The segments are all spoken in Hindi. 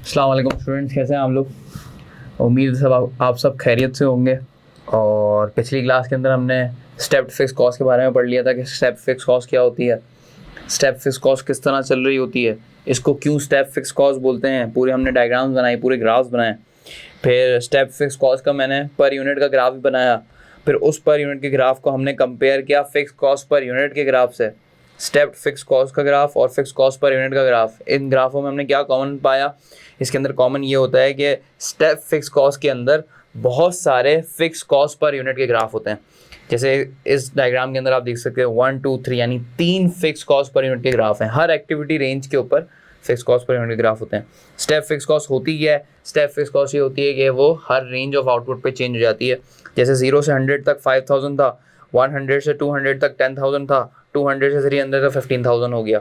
अस्सलाम वालेकुम स्टूडेंट्स, कैसे हैं आप लोग। उम्मीद सब आप सब खैरियत से होंगे। और पिछली क्लास के अंदर हमने स्टेप फिक्स कॉस्ट के बारे में पढ़ लिया था कि स्टेप फिक्स कॉस्ट क्या होती है, स्टेप फिक्स कॉस्ट किस तरह चल रही होती है, इसको क्यों स्टेप फिक्स कॉस्ट बोलते हैं। पूरे हमने डायग्राम्स बनाए, पूरे ग्राफ्स बनाए। फिर स्टेप फिक्स कॉस्ट का मैंने पर यूनिट का ग्राफ भी बनाया। फिर उस पर यूनिट के ग्राफ को हमने कंपेयर किया फिक्स कॉस्ट पर यूनिट के ग्राफ से। स्टेप फिक्स कॉस्ट का ग्राफ और फिक्स कॉस्ट पर यूनिट का ग्राफ, इन ग्राफों में हमने क्या कॉमन पाया। इसके अंदर कॉमन ये होता है कि स्टेप फिक्स कॉस्ट के अंदर बहुत सारे फिक्स कॉस्ट पर यूनिट के ग्राफ होते हैं। जैसे इस डायग्राम के अंदर आप देख सकते हो 1 2 3 यानी 3 फिक्स कॉस्ट पर यूनिट के ग्राफ हैं। हर एक्टिविटी रेंज के ऊपर फिक्स कॉस्ट पर यूनिट के ग्राफ होते हैं। स्टेप फिक्स कॉस्ट होती क्या है? स्टेप फिक्स कॉस्ट ये होती है कि वो हर रेंज ऑफ आउटपुट पे चेंज हो जाती है। जैसे 0 से 100 तक 5000 था, 100 से 200 तक 10,000 था, 200 से 300 तक 15,000 हो गया।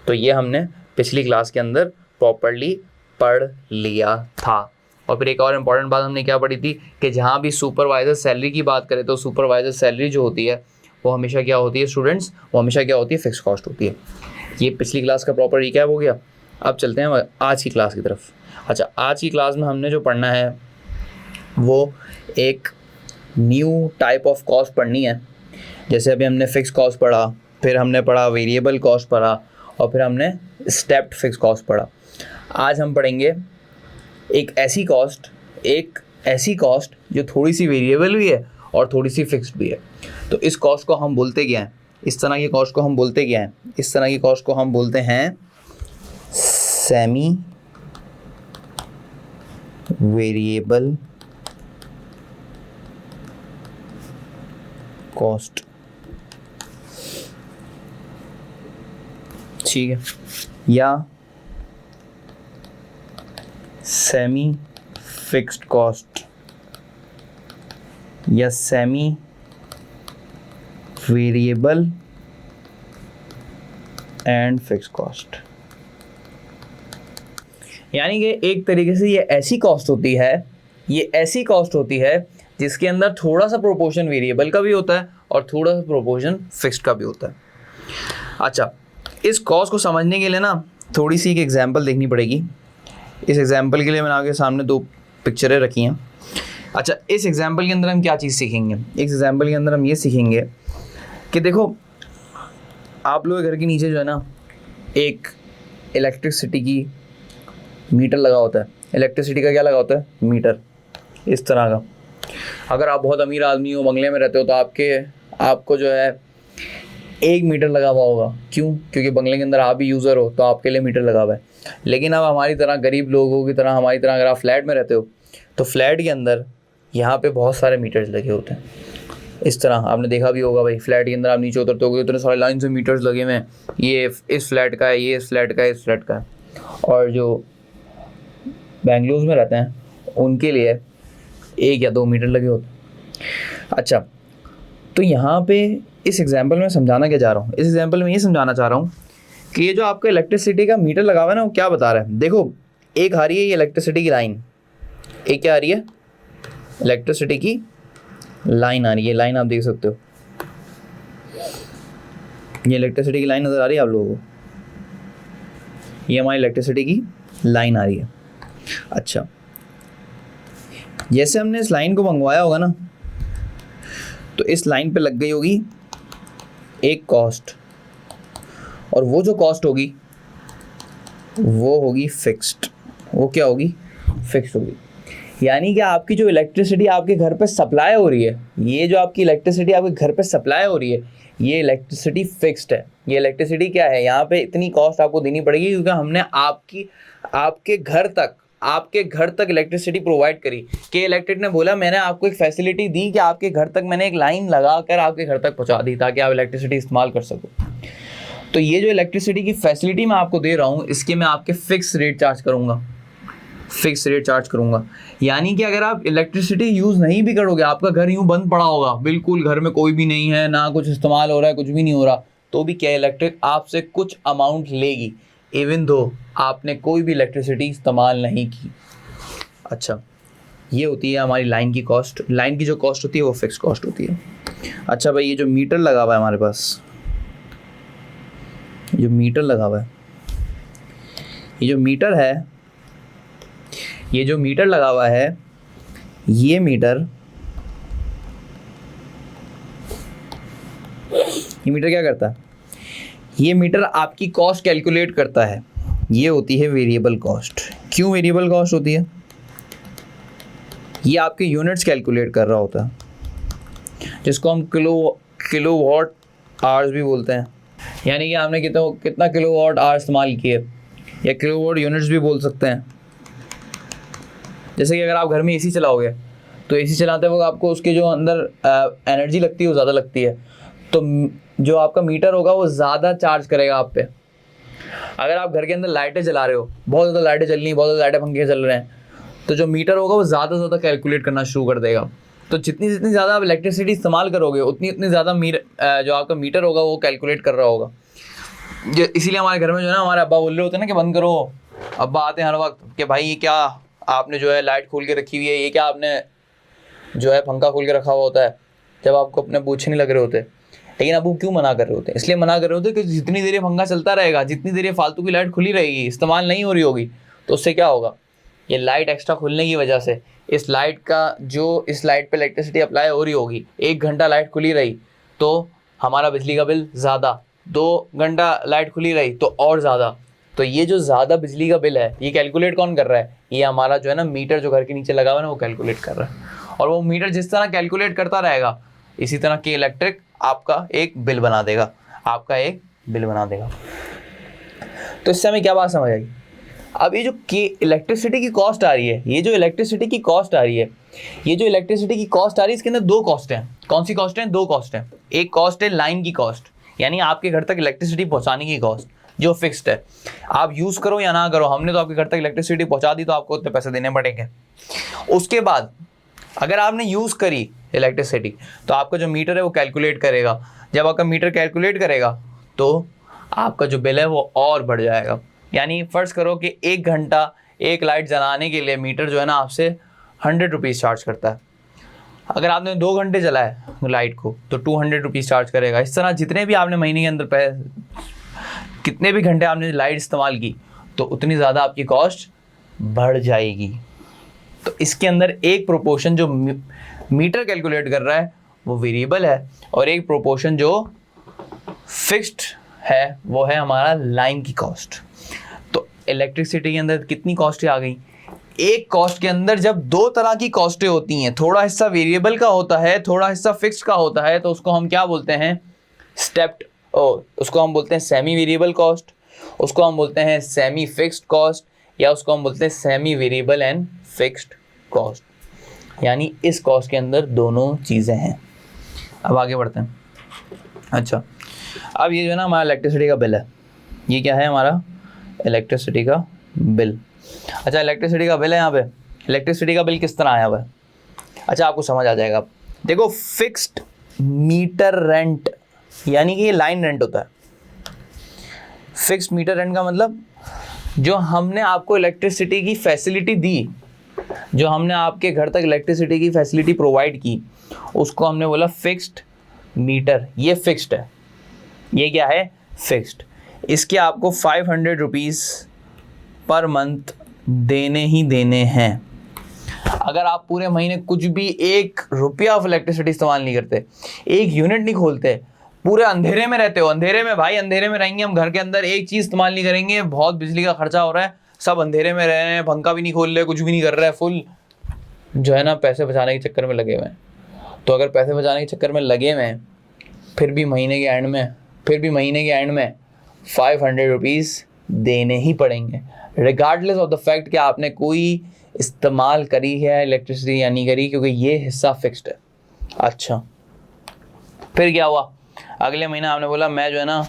तो ये हमने पिछली क्लास के अंदर प्रॉपर्ली पढ़ लिया था। और फिर एक और इम्पॉर्टेंट बात हमने क्या पढ़ी थी कि जहाँ भी सुपरवाइजर सैलरी की बात करें तो सुपरवाइजर सैलरी जो होती है वो हमेशा क्या होती है स्टूडेंट्स, वो हमेशा क्या होती है, फिक्स कॉस्ट होती है। ये पिछली क्लास का प्रॉपर रिकैप हो गया। अब चलते हैं आज की क्लास की तरफ। अच्छा, आज की क्लास में हमने जो पढ़ना है वो एक न्यू टाइप ऑफ कॉस्ट पढ़नी है। जैसे अभी हमने फिक्स कॉस्ट पढ़ा, फिर हमने पढ़ा वेरिएबल कॉस्ट पढ़ा, और फिर हमने स्टेप्ड फिक्स कॉस्ट पढ़ा। आज हम पढ़ेंगे एक ऐसी कॉस्ट जो थोड़ी सी वेरिएबल भी है और थोड़ी सी फिक्स्ड भी है। तो इस कॉस्ट को हम बोलते क्या हैं? इस तरह की कॉस्ट को हम बोलते क्या हैं? इस तरह की कॉस्ट को हम बोलते हैं सेमी वेरिएबल कॉस्ट। ठीक है, या सेमी फिक्स्ड कॉस्ट या semi variable and fix cost. यानी कि एक तरीके से ये ऐसी कॉस्ट होती है जिसके अंदर थोड़ा सा प्रोपोर्शन वेरिएबल का भी होता है और थोड़ा सा प्रोपोर्शन फिक्स्ड का भी होता है। अच्छा, इस कॉस्ट को समझने के लिए ना थोड़ी सी एक एग्जांपल देखनी पड़ेगी। इस एग्जांपल के लिए मैंने आपके सामने 2 पिक्चरें रखी हैं। अच्छा, इस एग्जांपल के अंदर हम क्या चीज़ सीखेंगे? इस एग्जांपल के अंदर हम ये सीखेंगे कि देखो, आप लोग के घर के नीचे जो है ना एक इलेक्ट्रिसिटी की मीटर लगा होता है। इलेक्ट्रिसिटी का क्या लगा होता है? मीटर, इस तरह का। अगर आप बहुत अमीर आदमी हो, बंगले में रहते हो, तो आपको जो है 1 मीटर लगा हुआ होगा। क्यों? क्योंकि बंगले के अंदर आप भी यूज़र हो तो आपके लिए मीटर लगा हुआ है। लेकिन अब हमारी तरह गरीब लोगों की तरह, हमारी तरह अगर आप फ्लैट में रहते हो तो फ्लैट के अंदर यहाँ पे बहुत सारे मीटर्स लगे होते हैं। इस तरह आपने देखा भी होगा भाई, फ्लैट के अंदर आप नीचे उतरते हो इतने सारे लाइन से मीटर्स लगे हुए हैं। ये इस फ्लैट का है, ये इस फ्लैट का है, इस फ्लैट का है। और जो बेंगलुरु में रहते हैं उनके लिए 1 या 2 मीटर लगे होते हैं। अच्छा, तो यहाँ पे इस एग्जाम्पल में समझाना क्या चाह रहा हूँ? इस एग्जाम्पल में ये समझाना चाह रहा हूँ कि ये जो आपका इलेक्ट्रिसिटी का मीटर लगा हुआ है ना, वो क्या बता रहा है। देखो, एक आ रही है ये इलेक्ट्रिसिटी की लाइन, एक क्या आ रही है? इलेक्ट्रिसिटी की लाइन आ रही है। लाइन आप देख सकते हो, ये इलेक्ट्रिसिटी की लाइन नज़र आ रही है आप लोगों को? ये हमारी इलेक्ट्रिसिटी की लाइन आ रही है। अच्छा, जैसे हमने इस लाइन को मंगवाया होगा ना, तो इस लाइन पे लग गई होगी एक कॉस्ट, और वो जो कॉस्ट होगी वो होगी फिक्स्ड। वो क्या होगी? फिक्स्ड होगी। यानी कि आपकी जो इलेक्ट्रिसिटी आपके घर पे सप्लाई हो रही है, ये जो आपकी इलेक्ट्रिसिटी आपके घर पे सप्लाई हो रही है, ये इलेक्ट्रिसिटी फिक्स्ड है। ये इलेक्ट्रिसिटी क्या है? यहाँ पे इतनी कॉस्ट आपको देनी पड़ेगी क्योंकि हमने आपके घर तक इलेक्ट्रिसिटी प्रोवाइड करी। कि इलेक्ट्रिक ने बोला मैंने आपको एक फैसिलिटी दी कि आपके घर तक मैंने एक लाइन लगा कर आपके घर तक पहुँचा दी ताकि आप इलेक्ट्रिसिटी इस्तेमाल कर सको। तो ये जो इलेक्ट्रिसिटी की फैसिलिटी मैं आपको दे रहा हूँ, इसके मैं आपके फिक्स रेट चार्ज करूँगा। यानी कि अगर आप इलेक्ट्रिसिटी यूज़ नहीं भी करोगे, आपका घर यूँ बंद पड़ा होगा, बिल्कुल घर में कोई भी नहीं है, ना कुछ इस्तेमाल हो रहा है, कुछ भी नहीं हो रहा, तो भी क्या इलेक्ट्रिक आपसे कुछ अमाउंट लेगी, इवन दो आपने कोई भी इलेक्ट्रिसिटी इस्तेमाल नहीं की। अच्छा, ये होती है हमारी लाइन की कॉस्ट। लाइन की जो कॉस्ट होती है वो फिक्स कॉस्ट होती है। अच्छा भाई, ये जो मीटर लगा हुआ है हमारे पास, जो मीटर लगा हुआ है, ये जो मीटर है, ये जो मीटर लगा हुआ है, ये मीटर क्या करता है? ये मीटर आपकी कॉस्ट कैलकुलेट करता है। ये होती है वेरिएबल कॉस्ट। क्यों वेरिएबल कॉस्ट होती है? ये आपके यूनिट्स कैलकुलेट कर रहा होता है, जिसको हम किलोवाट आवर्स भी बोलते हैं। यानी कि आपने कितना किलोवाट आवर इस्तेमाल किए, या किलोवाट यूनिट्स भी बोल सकते हैं। जैसे कि अगर आप घर में एसी चलाओगे तो एसी चलाते वक्त आपको उसके जो अंदर एनर्जी लगती है वो ज़्यादा लगती है, तो जो आपका मीटर होगा वो ज़्यादा चार्ज करेगा आप पे। अगर आप घर के अंदर लाइटें जला रहे हो, बहुत ज़्यादा लाइटें चल रही हैं, बहुत ज़्यादा लाइटें पंखे चल रहे हैं, तो जो मीटर होगा वो ज़्यादा से ज़्यादा कैलकुलेट करना शुरू कर देगा। तो जितनी ज़्यादा आप इलेक्ट्रिसिटी इस्तेमाल करोगे उतनी ज़्यादा जो आपका मीटर होगा वो कैलकुलेट कर रहा होगा। इसीलिए हमारे घर में जो है ना, हमारे अब्बा बोल रहे होते हैं ना कि बंद करो। अब्बा आते हैं हर वक्त कि भाई ये क्या आपने जो है लाइट खोल के रखी हुई है, ये क्या आपने जो है पंखा खोल के रखा हुआ होता है, जब आपको अपने पूछने नहीं लग रहे होते। लेकिन अब वो क्यों मना कर रहे होते हैं? इसलिए मना कर रहे होते हैं कि जितनी देर ये पंखा चलता रहेगा, जितनी देर ये फालतू की लाइट खुली रहेगी, इस्तेमाल नहीं हो रही होगी, तो उससे क्या होगा? ये लाइट एक्स्ट्रा खुलने की वजह से इस लाइट पे इलेक्ट्रिसिटी अप्लाई हो रही होगी, 1 घंटा लाइट खुली रही तो हमारा बिजली का बिल ज़्यादा, 2 घंटा लाइट खुली रही तो और ज़्यादा। तो ये जो ज़्यादा बिजली का बिल है ये कैलकुलेट कौन कर रहा है? ये हमारा जो है ना मीटर जो घर के नीचे लगा हुआ है ना, वो कैलकुलेट कर रहा है। और वो मीटर जिस तरह कैलकुलेट करता रहेगा, इसी तरह की इलेक्ट्रिक आपका एक बिल बना देगा, तो इससे हमें क्या बात समझ आई? अब ये जो इलेक्ट्रिसिटी की कॉस्ट आ रही है, ये जो इलेक्ट्रिसिटी की कॉस्ट आ रही है, इसके अंदर 2 कॉस्ट हैं। कौन सी कॉस्ट हैं? 2 कॉस्ट हैं। एक कॉस्ट है लाइन की कॉस्ट, यानी आपके घर तक इलेक्ट्रिसिटी पहुंचाने की कॉस्ट, जो फिक्स्ड है। आप यूज़ करो या ना करो, हमने तो आपके घर तक इलेक्ट्रिसिटी पहुंचा दी तो आपको उतने पैसे देने पड़ेंगे। उसके बाद अगर आपने यूज़ करी इलेक्ट्रिसिटी तो आपका जो मीटर है वो कैलकुलेट करेगा। जब आपका मीटर कैलकुलेट करेगा तो आपका जो बिल है वो और बढ़ जाएगा। यानी फ़र्ज़ करो कि 1 घंटा एक लाइट जलाने के लिए मीटर जो है ना आपसे 100 रुपीज़ चार्ज करता है। अगर आपने 2 घंटे जलाए लाइट को तो 200 रुपीज़ चार्ज करेगा। इस तरह जितने भी आपने महीने के अंदर कितने भी घंटे आपने लाइट इस्तेमाल की तो उतनी ज़्यादा आपकी कॉस्ट बढ़ जाएगी। तो इसके अंदर एक प्रोपोर्शन जो मीटर कैलकुलेट कर रहा है वो वेरिएबल है, और एक प्रोपोर्शन जो फिक्स्ड है वो है हमारा लाइन की कॉस्ट। तो इलेक्ट्रिसिटी के अंदर कितनी कॉस्टें आ गई? एक कॉस्ट के अंदर जब 2 तरह की कॉस्टें होती हैं, थोड़ा हिस्सा वेरिएबल का होता है, थोड़ा हिस्सा फिक्स्ड का होता है, तो उसको हम क्या बोलते हैं? उसको हम बोलते हैं सेमी वेरिएबल कॉस्ट, उसको हम बोलते हैं सेमी फिक्स्ड कॉस्ट, या उसको हम बोलते हैं semi variable and fixed cost. यानी इस कॉस्ट के अंदर दोनों चीज़ें हैं। अब आगे बढ़ते हैं। अच्छा, अब ये जो है ना हमारा इलेक्ट्रिसिटी का बिल है, ये क्या है? हमारा इलेक्ट्रिसिटी का बिल। अच्छा, इलेक्ट्रिसिटी का बिल है। यहाँ पे इलेक्ट्रिसिटी का बिल किस तरह आया हुआ है? अच्छा, आपको समझ आ जाएगा। देखो, फिक्स्ड मीटर रेंट यानी कि ये लाइन रेंट होता है। फिक्स्ड मीटर रेंट का मतलब जो हमने आपको इलेक्ट्रिसिटी की फैसिलिटी दी, जो हमने आपके घर तक इलेक्ट्रिसिटी की फैसिलिटी प्रोवाइड की, उसको हमने बोला फिक्स्ड मीटर। ये फिक्स्ड है, ये क्या है? फिक्स्ड। इसके आपको 500 रुपीज़ पर मंथ देने ही देने हैं। अगर आप पूरे महीने कुछ भी 1 रुपया ऑफ इलेक्ट्रिसिटी इस्तेमाल नहीं करते, 1 यूनिट नहीं खोलते, पूरे अंधेरे में रहते हो, अंधेरे में भाई, अंधेरे में रहेंगे हम घर के अंदर, एक चीज़ इस्तेमाल नहीं करेंगे, बहुत बिजली का खर्चा हो रहा है, सब अंधेरे में रह रहे हैं, पंखा भी नहीं खोल रहे, कुछ भी नहीं कर रहा है, फुल जो है ना पैसे बचाने के चक्कर में लगे हुए हैं। तो अगर पैसे बचाने के चक्कर में लगे हुए हैं, फिर भी महीने के एंड में 500 रुपीज़ देने ही पड़ेंगे, रिगार्डलेस ऑफ द फैक्ट कि आपने कोई इस्तेमाल करी है इलेक्ट्रिसिटी या नहीं करी, क्योंकि ये हिस्सा फिक्स्ड है। अच्छा, फिर क्या हुआ? अगले महीना आपने बोला मैं जो है ना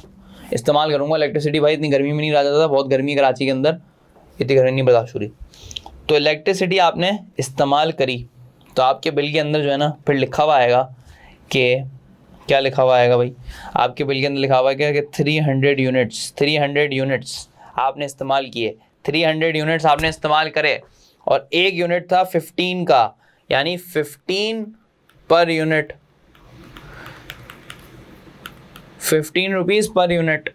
इस्तेमाल करूँगा इलेक्ट्रिसिटी, भाई इतनी गर्मी में नहीं रहा जाता था, बहुत गर्मी है कराची के अंदर, इतनी गर्मी नहीं बर्दाश्त हो रही। तो इलेक्ट्रिसिटी आपने इस्तेमाल करी तो आपके बिल के अंदर जो है ना फिर लिखा हुआ आएगा कि क्या लिखा हुआ आएगा भाई? आपके बिल के अंदर लिखा हुआ है कि 300 यूनिट्स आपने इस्तेमाल किए, 300 यूनिट्स आपने इस्तेमाल करे, और 1 यूनिट था 15 का, यानी 15 per unit, 15 rupees per unit.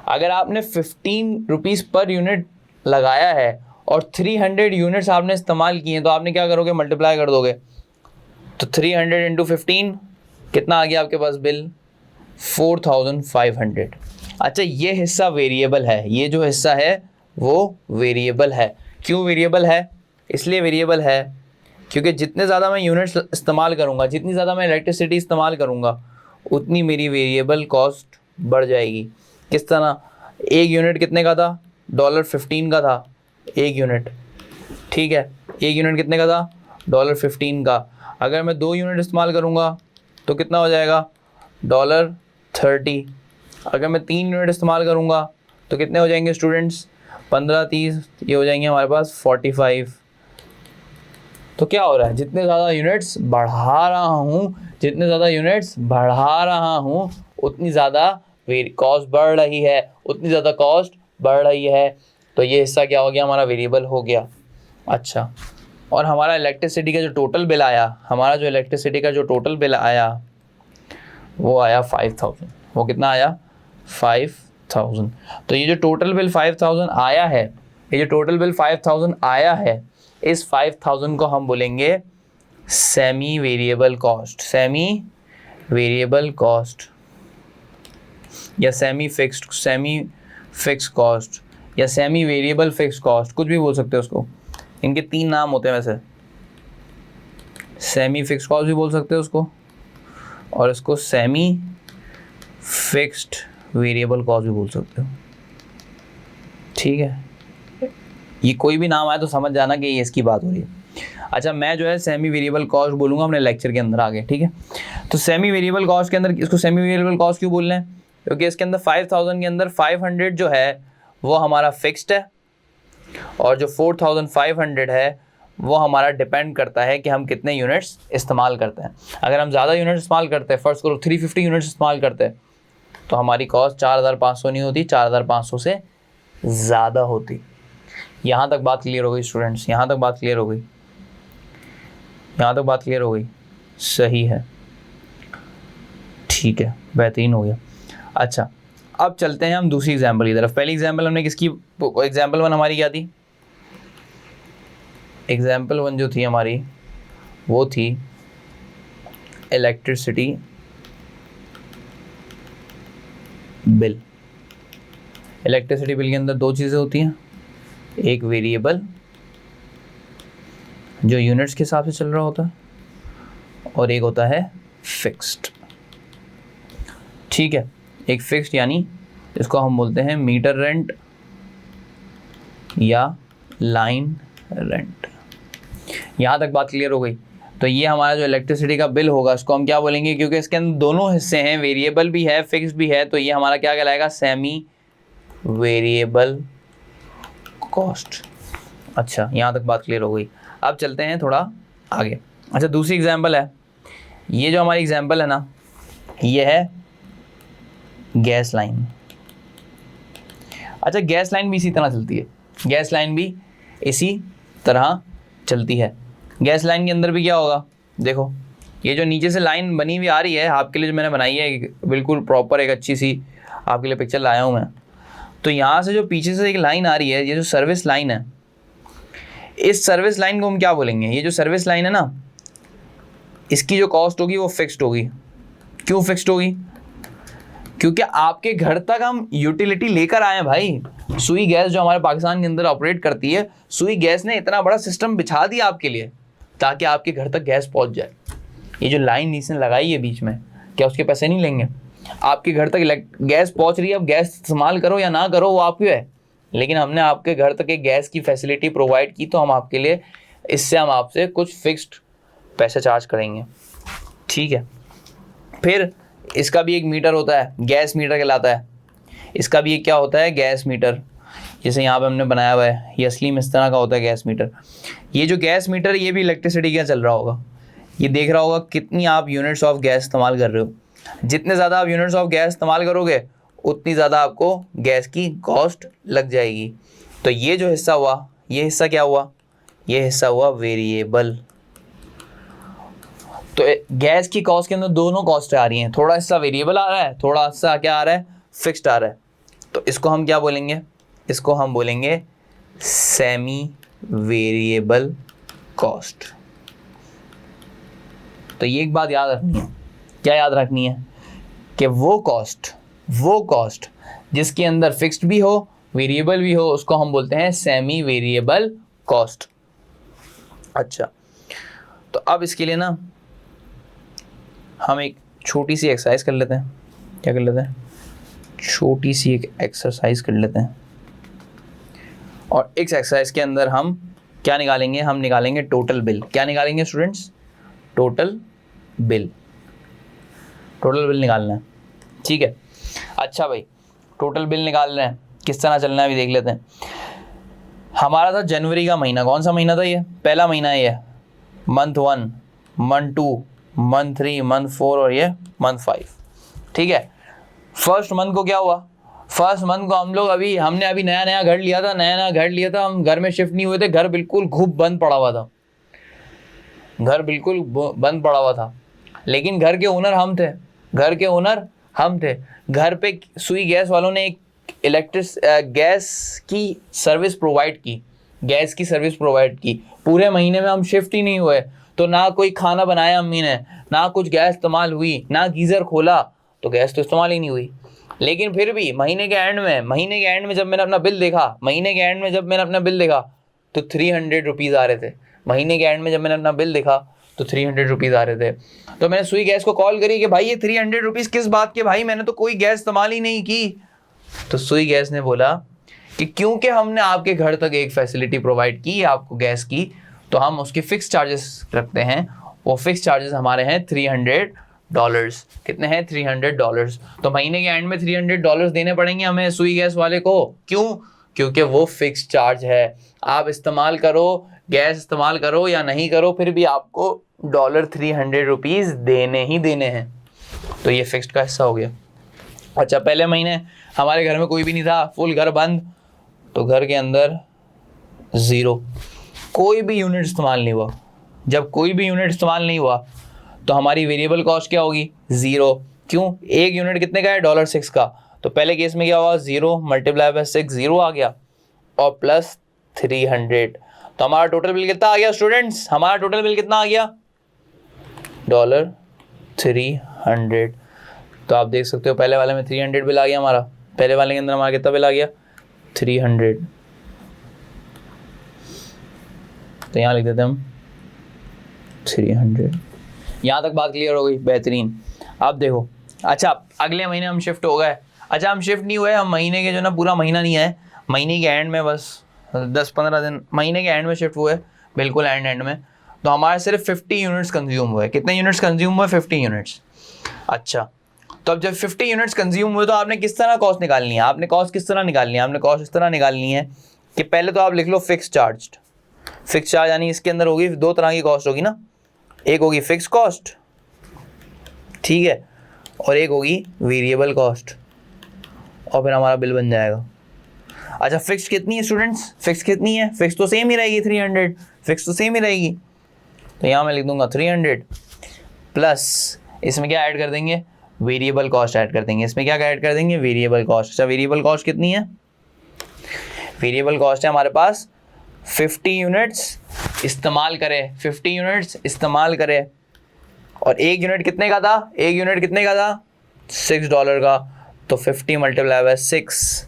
अगर आपने 15 रुपीज़ पर यूनिट लगाया है और 300 यूनिट्स आपने इस्तेमाल किए हैं, तो आपने क्या करोगे, मल्टीप्लाई कर दोगे। तो 300 इंटू 15 कितना आ गया आपके पास बिल, 4500। अच्छा, ये हिस्सा वेरिएबल है, ये जो हिस्सा है वो वेरिएबल है। क्यों वेरिएबल है? इसलिए वेरिएबल है क्योंकि जितने ज़्यादा मैं यूनिट्स इस्तेमाल करूँगा, जितनी ज़्यादा मैं इलेक्ट्रिसिटी इस्तेमाल करूँगा, उतनी मेरी वेरिएबल कॉस्ट बढ़ जाएगी। किस तरह? एक यूनिट कितने का था, $15 का था एक यूनिट, ठीक है। एक यूनिट कितने का था, $15 का। अगर मैं 2 यूनिट इस्तेमाल करूँगा तो कितना हो जाएगा, $30। अगर मैं 3 यूनिट इस्तेमाल करूँगा तो कितने हो जाएंगे स्टूडेंट्स, 15, 30, ये हो जाएंगे हमारे पास 45। तो क्या हो रहा है, जितने ज़्यादा यूनिट्स बढ़ा रहा हूँ, जितने ज़्यादा यूनिट्स बढ़ा रहा हूँ, उतनी ज़्यादा कॉस्ट बढ़ रही है, उतनी ज़्यादा कॉस्ट बढ़ रही है। तो ये हिस्सा क्या हो गया, हमारा वेरिएबल हो गया। अच्छा, और हमारा इलेक्ट्रिसिटी का जो टोटल बिल आया, हमारा जो इलेक्ट्रिसिटी का जो टोटल बिल आया वो आया 5000। वो कितना आया, 5000। तो ये जो टोटल बिल 5000 आया है, ये जो टोटल बिल 5000 आया है, इस 5000 को हम बोलेंगे semi variable cost, semi variable cost या सेमी फिक्स्ड कॉस्ट या सेमी वेरिएबल फिक्स्ड कॉस्ट, कुछ भी बोल सकते हो उसको। इनके 3 नाम होते हैं वैसे, सेमी फिक्स्ड कॉस्ट भी बोल सकते हो उसको, और इसको सेमी फिक्स्ड वेरिएबल कॉस्ट भी बोल सकते हो, ठीक है। ये कोई भी नाम आए तो समझ जाना कि ये इसकी बात हो रही है। अच्छा, मैं जो है सेमी वेरिएबल कॉस्ट बोलूँगा अपने लेक्चर के अंदर आगे, ठीक है। तो सेमी वेरिएबल कॉस्ट के अंदर इसको सेमी वेरिएबल कॉस्ट क्यों बोल रहे हैं, क्योंकि इसके अंदर 5000 के अंदर 500 जो है वो हमारा फिक्स्ड है, और जो 4500 है वो हमारा डिपेंड करता है कि हम कितने यूनिट्स इस्तेमाल करते हैं। अगर हम ज़्यादा यूनिट्स इस्तेमाल करते हैं, फर्स्ट करो 350 यूनिट्स इस्तेमाल करते हैं, तो हमारी कॉस्ट 4500 नहीं होती, 4500 से ज़्यादा होती। यहाँ तक बात क्लियर हो गई स्टूडेंट्स? यहाँ तक बात क्लियर हो गई? यहाँ तक बात क्लियर हो गई? सही है, ठीक है, बेहतरीन हो गया। अच्छा, अब चलते हैं हम दूसरी एग्जाम्पल की तरफ। पहली एग्जाम्पल हमने किसकी, एग्जाम्पल 1 हमारी क्या थी? एग्जाम्पल 1 जो थी हमारी वो थी इलेक्ट्रिसिटी बिल। इलेक्ट्रिसिटी बिल के अंदर 2 चीज़ें होती हैं, एक वेरिएबल जो यूनिट्स के हिसाब से चल रहा होता है, और एक होता है फिक्स्ड, ठीक है। एक फिक्स्ड यानी इसको हम बोलते हैं मीटर रेंट या लाइन रेंट। यहाँ तक बात क्लियर हो गई? तो ये हमारा जो इलेक्ट्रिसिटी का बिल होगा इसको हम क्या बोलेंगे, क्योंकि इसके अंदर दोनों हिस्से हैं, वेरिएबल भी है फिक्स्ड भी है, तो ये हमारा क्या कहलाएगा, सेमी वेरिएबल कॉस्ट। अच्छा, यहाँ तक बात क्लियर हो गई। अब चलते हैं थोड़ा आगे। अच्छा, दूसरी एग्जाम्पल है, ये जो हमारी एग्जाम्पल है ना, ये है गैस लाइन। अच्छा, गैस लाइन भी इसी तरह चलती है, गैस लाइन भी इसी तरह चलती है। गैस लाइन के अंदर भी क्या होगा, देखो ये जो नीचे से लाइन बनी हुई आ रही है आपके लिए, जो मैंने बनाई है बिल्कुल प्रॉपर एक अच्छी सी आपके लिए पिक्चर लाया हूँ मैं। तो यहाँ से जो पीछे से एक लाइन आ रही है, ये जो सर्विस लाइन है, इस सर्विस लाइन को हम क्या बोलेंगे, ये जो सर्विस लाइन है ना, इसकी जो कॉस्ट होगी वो फिक्स्ड होगी। क्यों फिक्स्ड होगी? क्योंकि आपके घर तक हम यूटिलिटी लेकर आए हैं भाई। सुई गैस जो हमारे पाकिस्तान के अंदर ऑपरेट करती है, सुई गैस ने इतना बड़ा सिस्टम बिछा दिया आपके लिए ताकि आपके घर तक गैस पहुंच जाए। ये जो लाइन इसने लगाई है बीच में, क्या उसके पैसे नहीं लेंगे? आपके घर तक गैस पहुंच रही है, अब गैस इस्तेमाल करो या ना करो वो आपकी है, लेकिन हमने आपके घर तक एक गैस की फैसिलिटी प्रोवाइड की, तो हम आपके लिए इससे हम आपसे कुछ फिक्स्ड पैसे चार्ज करेंगे, ठीक है। फिर इसका भी एक मीटर होता है, गैस मीटर कहलाता है। इसका भी एक क्या होता है, गैस मीटर। जैसे यहाँ पे हमने बनाया हुआ है, ये असली में इस तरह का होता है गैस मीटर। ये जो गैस मीटर, ये भी इलेक्ट्रिसिटी का चल रहा होगा, ये देख रहा होगा कितनी आप यूनिट्स ऑफ गैस इस्तेमाल कर रहे हो। जितने ज़्यादा आप यूनिट्स ऑफ गैस इस्तेमाल करोगे उतनी ज़्यादा आपको गैस की कॉस्ट लग जाएगी। तो ये जो हिस्सा हुआ, ये हिस्सा क्या हुआ, ये हिस्सा हुआ वेरिएबल। तो गैस की कॉस्ट के अंदर दोनों कॉस्ट आ रही हैं, थोड़ा हिस्सा वेरिएबल आ रहा है, थोड़ा हिस्सा क्या आ रहा है, फिक्स्ड आ रहा है। तो इसको हम क्या बोलेंगे, इसको हम बोलेंगे सेमी वेरिएबल कॉस्ट। तो ये एक बात याद रखनी है, क्या याद रखनी है कि वो कॉस्ट जिसके अंदर फिक्स्ड भी हो वेरिएबल भी हो उसको हम बोलते हैं सेमी वेरिएबल कॉस्ट। अच्छा, तो अब इसके लिए ना हम एक छोटी सी एक्सरसाइज कर लेते हैं। क्या कर लेते हैं? छोटी सी एक एक्सरसाइज कर लेते हैं। और इस एक्सरसाइज के अंदर हम क्या निकालेंगे? हम निकालेंगे टोटल बिल। क्या निकालेंगे स्टूडेंट्स? टोटल बिल निकालना है, ठीक है। अच्छा भाई, टोटल बिल निकाल रहे हैं, किस तरह चलना है अभी देख लेते हैं। हमारा था जनवरी का महीना, कौन सा महीना था ये? पहला महीना है ये, मंथ 1, मंथ 2, मंथ 3, मंथ 4 और ये मंथ 5, ठीक है। फर्स्ट मंथ को क्या हुआ? फर्स्ट मंथ को हम लोग हमने अभी नया घर लिया था, हम घर में शिफ्ट नहीं हुए थे, घर बिल्कुल खूब बंद पड़ा हुआ था, लेकिन घर के ओनर हम थे। घर पे सुई गैस वालों ने एक गैस की सर्विस प्रोवाइड की। पूरे महीने में हम शिफ्ट ही नहीं हुए, तो ना कोई खाना बनाया अम्मी ने, ना कुछ गैस इस्तेमाल हुई, ना गीज़र खोला, तो गैस तो इस्तेमाल ही नहीं हुई। लेकिन फिर भी महीने के एंड में जब मैंने अपना बिल देखा तो 300 रुपीज़ आ रहे थे। महीने के एंड में जब मैंने अपना बिल देखा तो 300 रुपीज़ आ रहे थे। तो मैंने सुई गैस को कॉल करी कि भाई ये 300 रुपीज़ किस बात के? भाई मैंने तो कोई गैस इस्तेमाल ही नहीं की। तो सुई गैस ने बोला कि क्योंकि हमने आपके घर तक एक फैसिलिटी प्रोवाइड की आपको गैस की, तो हम उसके फिक्स चार्जेस रखते हैं। वो फिक्स चार्जेस हमारे हैं $300। कितने हैं? $300। तो महीने के एंड में $300 देने पड़ेंगे हमें सुई गैस वाले को। क्यों? क्योंकि वो फिक्स चार्ज है। आप इस्तेमाल करो, गैस इस्तेमाल करो या नहीं करो, फिर भी आपको $300 देने ही देने हैं। तो ये फिक्स्ड का हिस्सा हो गया। अच्छा, पहले महीने हमारे घर में कोई भी नहीं था, फुल घर बंद, तो घर के अंदर 0, कोई भी यूनिट इस्तेमाल नहीं हुआ। जब कोई भी यूनिट इस्तेमाल नहीं हुआ तो हमारी वेरिएबल कॉस्ट क्या होगी? 0। क्यों? एक यूनिट कितने का है? $6 का। तो पहले केस में क्या हुआ? 0 मल्टीप्लाई बाय 6, 0 आ गया, और प्लस 300। तो हमारा टोटल बिल कितना आ गया स्टूडेंट्स? हमारा टोटल बिल कितना आ गया? $300। तो आप देख सकते हो पहले वाले में 300 बिल आ गया हमारा। पहले वाले के अंदर हमारा कितना बिल आ गया? 300। तो यहाँ लिख देते हम 300। यहाँ तक बात क्लियर हो गई? बेहतरीन। अब देखो, अच्छा अगले महीने हम शिफ्ट हो गए। अच्छा, हम शिफ्ट नहीं हुए, हम महीने के जो ना पूरा महीना नहीं है, महीने के एंड में बस 10-15 दिन, महीने के एंड में शिफ्ट हुए, बिल्कुल एंड में। तो हमारे सिर्फ 50 यूनिट्स कंज्यूम हुए। कितने यूनिट्स कंज्यूम हुए? 50 यूनिट्स। अच्छा, तो अब जब 50 यूनिट्स कंज्यूम हुए तो आपने किस तरह कॉस्ट निकालनी है? आपने कॉस्ट इस तरह निकालनी है कि पहले तो आप लिख लो फिक्स चार्ज। यानी इसके अंदर होगी 2 तरह की कॉस्ट होगी ना, एक होगी फिक्स कॉस्ट, ठीक है, और एक होगी वेरिएबल कॉस्ट, और फिर हमारा बिल बन जाएगा। अच्छा, फिक्स कितनी है स्टूडेंट्स? फिक्स तो सेम ही रहेगी, 300। फिक्स तो सेम ही रहेगी, तो यहाँ मैं लिख दूंगा 300 प्लस इसमें क्या ऐड कर देंगे? वेरिएबल कॉस्ट ऐड कर देंगे। इसमें क्या ऐड कर देंगे? Variable cost. अच्छा, वेरिएबल कॉस्ट कितनी है? वेरिएबल कॉस्ट है हमारे पास 50 यूनिट्स इस्तेमाल करे, और एक यूनिट कितने का था? $6 का। तो 50 मल्टीप्लाई बाय 6,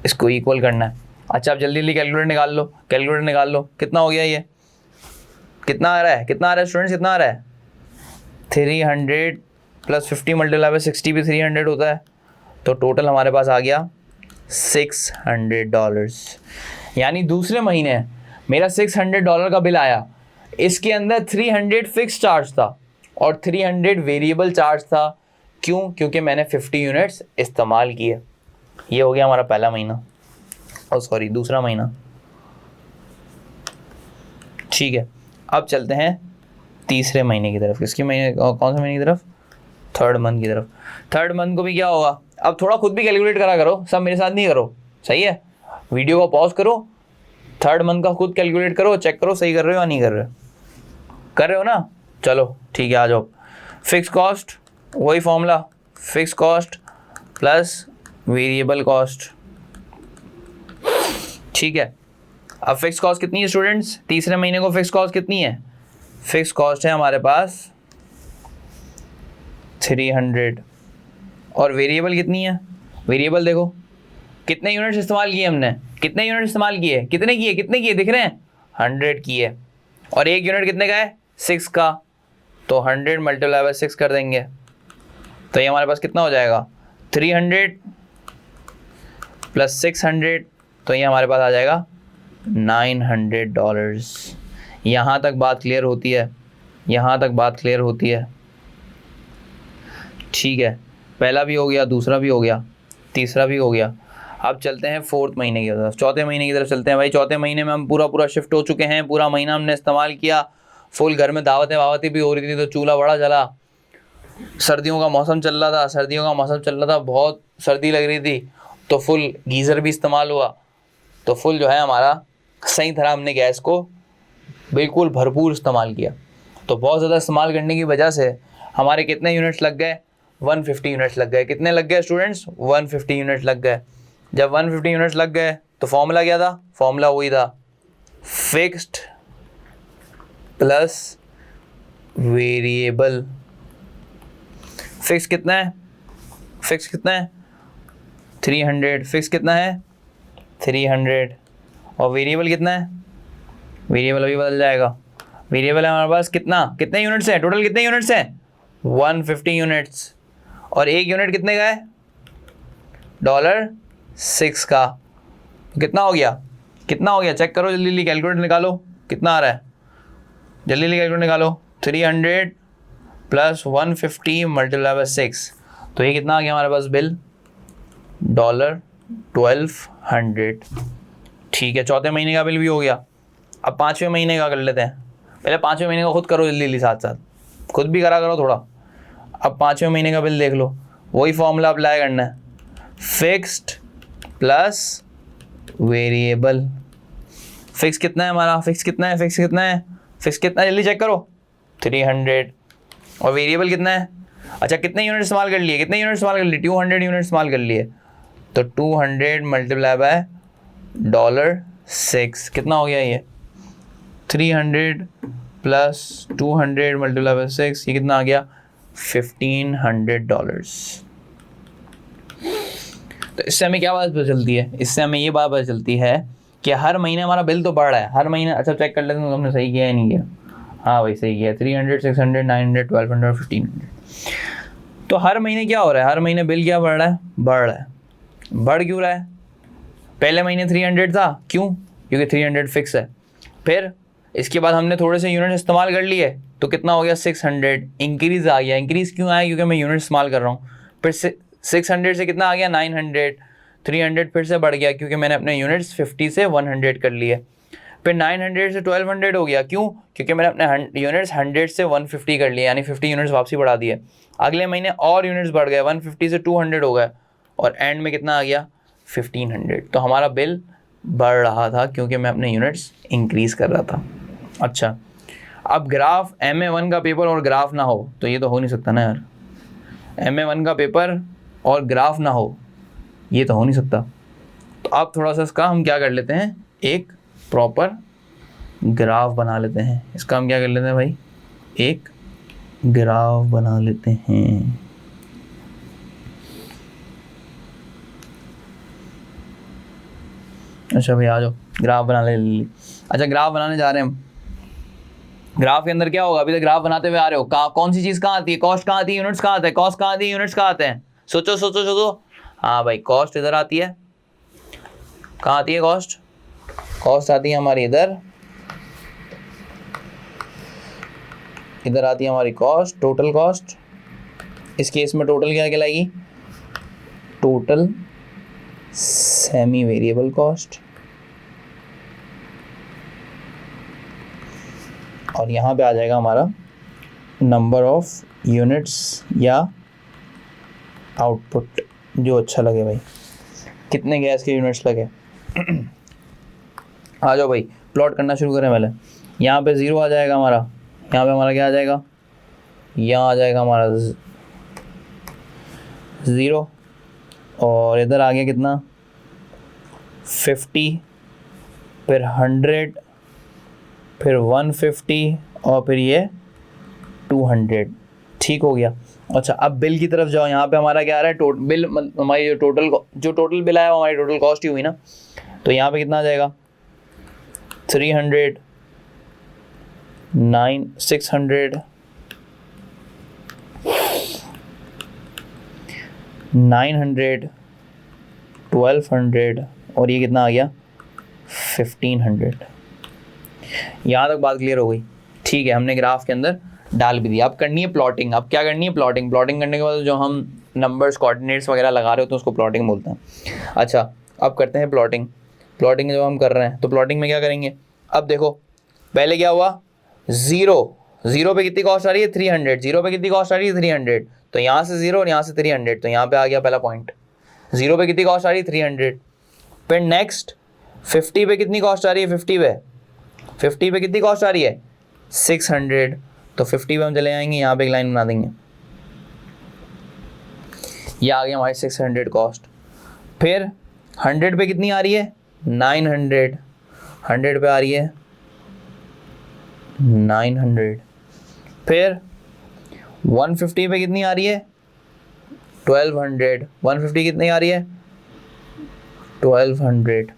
इसको इक्वल करना है। अच्छा, आप जल्दी कैलकुलेटर निकाल लो। कितना हो गया ये? कितना आ रहा है स्टूडेंट्स? कितना आ रहा है? 300 प्लस 50 मल्टीप्लाई बाय 60 भी 300 होता है। तो टोटल हमारे पास आ गया $600। यानी दूसरे महीने मेरा $600 का बिल आया। इसके अंदर 300 फिक्स चार्ज था और 300 वेरिएबल चार्ज था। क्यों? क्योंकि मैंने 50 यूनिट्स इस्तेमाल किए। ये हो गया हमारा पहला महीना, दूसरा महीना, ठीक है। अब चलते हैं तीसरे महीने की तरफ। किसके महीने? कौन से महीने की तरफ? थर्ड मंथ की तरफ। थर्ड मंथ को भी क्या होगा? अब थोड़ा खुद भी कैलकुलेट करा करो, सब मेरे साथ नहीं करो, सही है? वीडियो को पॉज करो, थर्ड मंथ का खुद कैलकुलेट करो, चेक करो सही कर रहे हो या नहीं कर रहे हो ना? चलो ठीक है, आ जाओ। फिक्स कॉस्ट, वही formula, fix cost plus variable cost, ठीक है। अब फिक्स कॉस्ट कितनी है स्टूडेंट्स, तीसरे महीने को फिक्स कॉस्ट कितनी है, फिक्स कॉस्ट है हमारे पास 300 और वेरिएबल कितनी है, वेरिएबल देखो कितने यूनिट्स इस्तेमाल किए हमने, कितने यूनिट इस्तेमाल किए, कितने किए दिख रहे हैं, 100 किए और एक यूनिट कितने का है 6 का, तो 100 मल्टीप्लाई बाय 6 कर देंगे तो ये हमारे पास कितना हो जाएगा 300 प्लस 600, तो ये हमारे पास आ जाएगा $900। यहाँ तक बात क्लियर होती है, यहाँ तक बात क्लियर होती है, ठीक है। पहला भी हो गया, दूसरा भी हो गया, तीसरा भी हो गया। अब चलते हैं फोर्थ महीने की तरफ, चौथे महीने की तरफ चलते हैं भाई। चौथे महीने में हम पूरा शिफ्ट हो चुके हैं, पूरा महीना हमने इस्तेमाल किया, फुल घर में दावतें भी हो रही थी तो चूल्हा बड़ा जला, सर्दियों का मौसम चल रहा था, बहुत सर्दी लग रही थी तो फुल गीज़र भी इस्तेमाल हुआ, तो फुल जो है हमारा सही तरह हमने गैस को बिल्कुल भरपूर इस्तेमाल किया। तो बहुत ज़्यादा इस्तेमाल करने की वजह से हमारे कितने यूनिट्स लग गए, 150 यूनिट्स लग गए। कितने लग गए स्टूडेंट्स, 150 यूनिट्स लग गए। जब 150 यूनिट्स लग गए तो फॉर्मूला क्या था, फॉर्मूला वही था फिक्स्ड प्लस वेरिएबल। फिक्स कितना है, 300, फिक्स कितना है 300 और वेरिएबल कितना है, वेरिएबल अभी बदल जाएगा। वेरिएबल है हमारे पास कितने यूनिट्स हैं, टोटल कितने यूनिट्स हैं 150 यूनिट्स और एक यूनिट कितने का है $6 का। कितना हो गया चेक करो जल्दी कैलकुलेटर निकालो, कितना आ रहा है, जल्दी कैलकुलेटर निकालो। 300 प्लस 150 मल्टीप्लाई बाय 6, तो ये कितना आ गया हमारे पास बिल, $1200। ठीक है, चौथे महीने का बिल भी हो गया। अब पाँचवें महीने का कर लेते हैं, पहले पाँचवें महीने का खुद करो जल्दी साथ साथ, खुद भी करा करो थोड़ा। अब पाँचवें महीने का बिल देख लो, वही फॉर्मूला अप्लाई करना है, फिक्स्ड प्लस वेरिएबल। फिक्स कितना है हमारा, फिक्स कितना है जल्दी चेक करो 300 और वेरिएबल कितना है। अच्छा कितने यूनिट इस्तेमाल कर लिए 200 यूनिट इस्तेमाल कर लिए, तो 200 मल्टीप्लाई बाय $6 कितना हो गया ये 300 प्लस 200 मल्टीप्लाई बाय 6, ये कितना आ गया $1500। तो इससे हमें क्या बात पता चलती है, इससे हमें ये बात पता चलती है कि हर महीने हमारा बिल तो बढ़ रहा है, हर महीने। अच्छा चेक कर लेते हैं हमने सही किया है नहीं किया, हाँ भाई सही किया, 300 600 900 1200 1500। तो हर महीने क्या हो रहा है, हर महीने बिल क्या बढ़ रहा है, बढ़ क्यों रहा है। पहले महीने 300 था, क्यों, क्योंकि 300 फिक्स है। फिर इसके बाद हमने थोड़े से यूनिट इस्तेमाल कर लिए तो कितना हो गया 600, इंक्रीज़ आ गया। इंक्रीज़ क्यों आया, क्योंकि मैं यूनिट इस्तेमाल कर रहा हूँ। फिर 600 से कितना आ गया 900, 300 फिर से बढ़ गया क्योंकि मैंने अपने यूनिट्स 50 से 100 कर लिए। फिर 900 से 1200 हो गया, क्यों, क्योंकि मैंने अपने यूनिट्स 100 से 150 कर लिए, यानी 50 यूनिट्स वापसी बढ़ा दिए। अगले महीने और यूनिट्स बढ़ गए, 150 से 200 हो गए और एंड में कितना आ गया 1500। तो हमारा बिल बढ़ रहा था क्योंकि मैं अपने यूनिट्स इंक्रीज़ कर रहा था। अच्छा अब ग्राफ MA1 का पेपर और ग्राफ ना हो तो ये तो हो नहीं सकता ना यार, MA1 का पेपर और ग्राफ ना हो ये तो हो नहीं सकता। तो अब थोड़ा सा इसका हम क्या कर लेते हैं, एक प्रॉपर ग्राफ बना लेते हैं। इसका हम क्या कर लेते हैं भाई, एक ग्राफ बना लेते हैं। अच्छा भाई आ जाओ ग्राफ बना ले। अच्छा ग्राफ बनाने जा रहे हैं हम। ग्राफ के अंदर क्या होगा, अभी तक ग्राफ बनाते हुए आ रहे हो, कौन सी चीज़ कहाँ आती है, कॉस्ट कहाँ आती है, यूनिट्स कहाँ आते हैं, कॉस्ट कहाँ आती है, यूनिट्स कहाँ आते हैं, सोचो। हाँ भाई कॉस्ट इधर आती है, कहाँ आती है कॉस्ट आती है हमारी इधर आती है हमारी कॉस्ट, टोटल कॉस्ट। इस केस में टोटल क्या कहलाएगी, टोटल सेमी वेरिएबल कॉस्ट। और यहाँ पे आ जाएगा हमारा नंबर ऑफ यूनिट्स या आउटपुट, जो अच्छा लगे भाई, कितने गैस के यूनिट्स लगे। आ जाओ भाई प्लॉट करना शुरू करें पहले। यहाँ पे 0 आ जाएगा हमारा, यहाँ पे हमारा क्या आ जाएगा, यहाँ आ जाएगा हमारा 0 और इधर आ गया कितना 50 फिर 100, फिर 150 और फिर ये 200। ठीक हो गया। अच्छा, अब बिल की तरफ जाओ। यहाँ पे हमारा क्या आ रहा है, बिल हमारी जो टोटल बिल आया वो हमारी टोटल कॉस्ट ही हुई ना। तो यहाँ पे कितना आ जाएगा, 300, 600, 900, 1200 और ये कितना आ गया, 1500। यहाँ तक बात क्लियर हो गई। ठीक है, हमने ग्राफ के अंदर डाल भी दिया। अब करनी है प्लॉटिंग। अब क्या करनी है, प्लॉटिंग। प्लॉटिंग करने के बाद जो हम नंबर्स कोऑर्डिनेट्स वगैरह लगा रहे होते हैं उसको प्लॉटिंग बोलते हैं। अच्छा, अब करते हैं प्लॉटिंग। प्लॉटिंग जब हम कर रहे हैं तो प्लॉटिंग में क्या करेंगे, अब देखो पहले क्या हुआ, ज़ीरो पे कितनी कॉस्ट आ रही है, 300। ज़ीरो पे कितनी कॉस्ट आ रही है, 300। तो यहाँ से 0 और यहाँ से 300, तो यहाँ पे आ गया पहला पॉइंट। 0 पे कितनी कॉस्ट आ रही है, 300। फिर नेक्स्ट 50 पे कितनी कॉस्ट आ रही है, 50 पे कितनी कॉस्ट आ रही है, 600। तो 50 पे हम चले जाएंगे, यहाँ पे एक लाइन बना देंगे, ये आ गया हमारी 600 कॉस्ट। फिर 100 पे कितनी आ रही है, 900। 100 पे आ रही है 900। फिर 150 पे कितनी आ रही है, 1200। 150 कितनी आ रही है, 1200।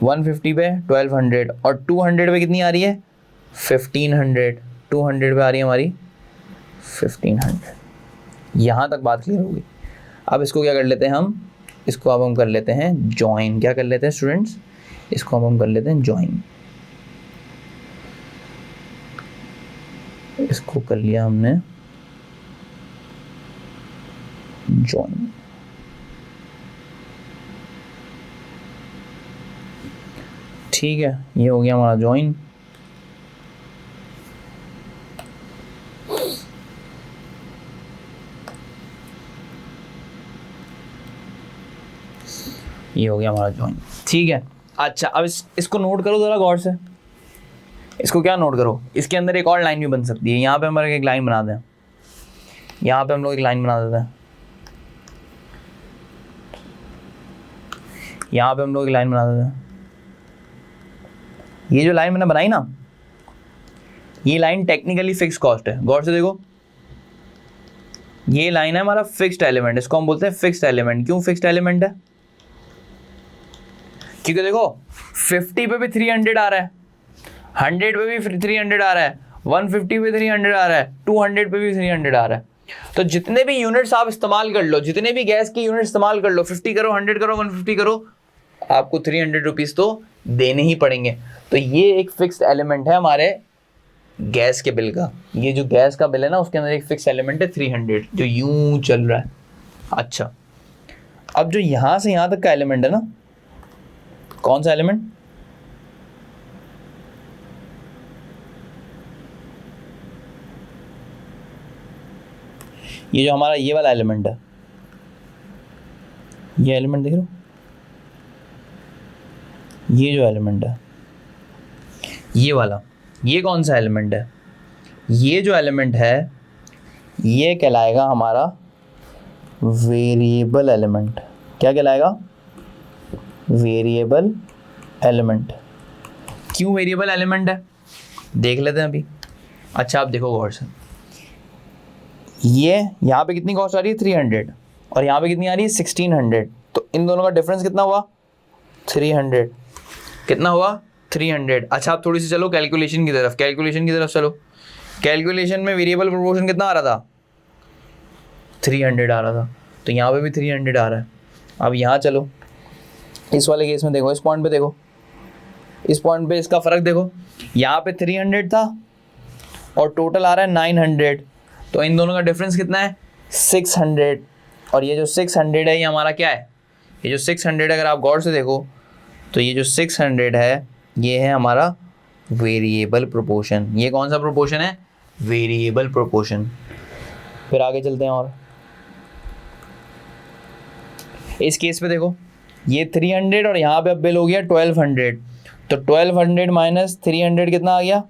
150 पे 1200 और 200 पे कितनी आ रही है, 1500। 200 पे आ रही है हमारी 1500। यहाँ तक बात क्लियर होगी। अब इसको क्या कर लेते हैं हम, इसको अब हम कर लेते हैं जॉइन। क्या कर लेते हैं स्टूडेंट्स, इसको अब हम कर लेते हैं जॉइन। इसको कर लिया हमने जॉइन। ठीक है, ये हो गया हमारा जॉइन। ये हो गया हमारा जॉइन। ठीक है। अच्छा, अब इसको नोट करो ज़रा गौर से। इसको क्या नोट करो, इसके अंदर एक और लाइन भी बन सकती है। यहाँ पे हमारे एक लाइन बना दें, यहाँ पे हम लोग एक लाइन बना देते हैं, यहाँ पे हम लोग एक लाइन बना देते हैं। ये जो लाइन मैंने बनाई ना, ये लाइन टेक्निकली फिक्स कॉस्ट है। गौर से देखो, ये लाइन है हमारा फिक्स्ड एलिमेंट, इसको हम बोलते हैं फिक्स्ड एलिमेंट। क्यों फिक्स्ड एलिमेंट है, क्योंकि देखो 50 पे भी 300 आ रहा है, 100 पे भी 300 आ रहा है, 150 पे 300 आ रहा है, 200 पे भी 300 आ रहा है। तो जितने भी यूनिट्स आप इस्तेमाल कर लो, जितने भी गैस की यूनिट इस्तेमाल कर लो, 50 करो, 100 करो, 150 करो, आपको 300 रुपीज़ तो देने ही पड़ेंगे। तो ये एक फिक्स्ड एलिमेंट है हमारे गैस के बिल का। ये जो गैस का बिल है ना, उसके अंदर एक फिक्स एलिमेंट है 300 जो यूं चल रहा है। अच्छा, अब जो यहां से यहां तक का एलिमेंट है ना, कौन सा एलिमेंट, ये जो हमारा ये वाला एलिमेंट है, ये एलिमेंट देख रहे हो, ये जो एलिमेंट है ये वाला, ये कौन सा एलिमेंट है, ये जो एलिमेंट है ये कहलाएगा हमारा वेरिएबल एलिमेंट। क्या कहलाएगा, वेरिएबल एलिमेंट। क्यों वेरिएबल एलिमेंट है, देख लेते हैं अभी। अच्छा, आप देखो गौर से, ये यहाँ पे कितनी कॉस्ट आ रही है 300 और यहाँ पे कितनी आ रही है 1600। तो इन दोनों का डिफरेंस कितना हुआ, 300। कितना हुआ, 300। अच्छा, आप थोड़ी सी चलो कैलकुलेशन की तरफ चलो। कैलकुलेशन में वेरिएबल प्रोपोर्शन कितना आ रहा था, 300 आ रहा था। तो यहाँ पे भी 300 आ रहा है। अब यहाँ चलो, इस वाले केस में देखो, इस पॉइंट पे देखो, इस पॉइंट पे इसका फ़र्क देखो। यहाँ पे 300 था और टोटल आ रहा है 900। तो इन दोनों का डिफरेंस कितना है, 600। और ये जो 600 है ये हमारा क्या है, ये जो 600 अगर आप गौर से देखो तो ये जो 600 है ये है हमारा वेरिएबल प्रोपोर्शन। ये कौन सा प्रोपोर्शन है, वेरिएबल प्रोपोर्शन। फिर आगे चलते हैं और इस केस पे देखो, ये 300 और यहाँ पे अब बिल हो गया 1200। तो 1200 माइनस 300 कितना आ गया,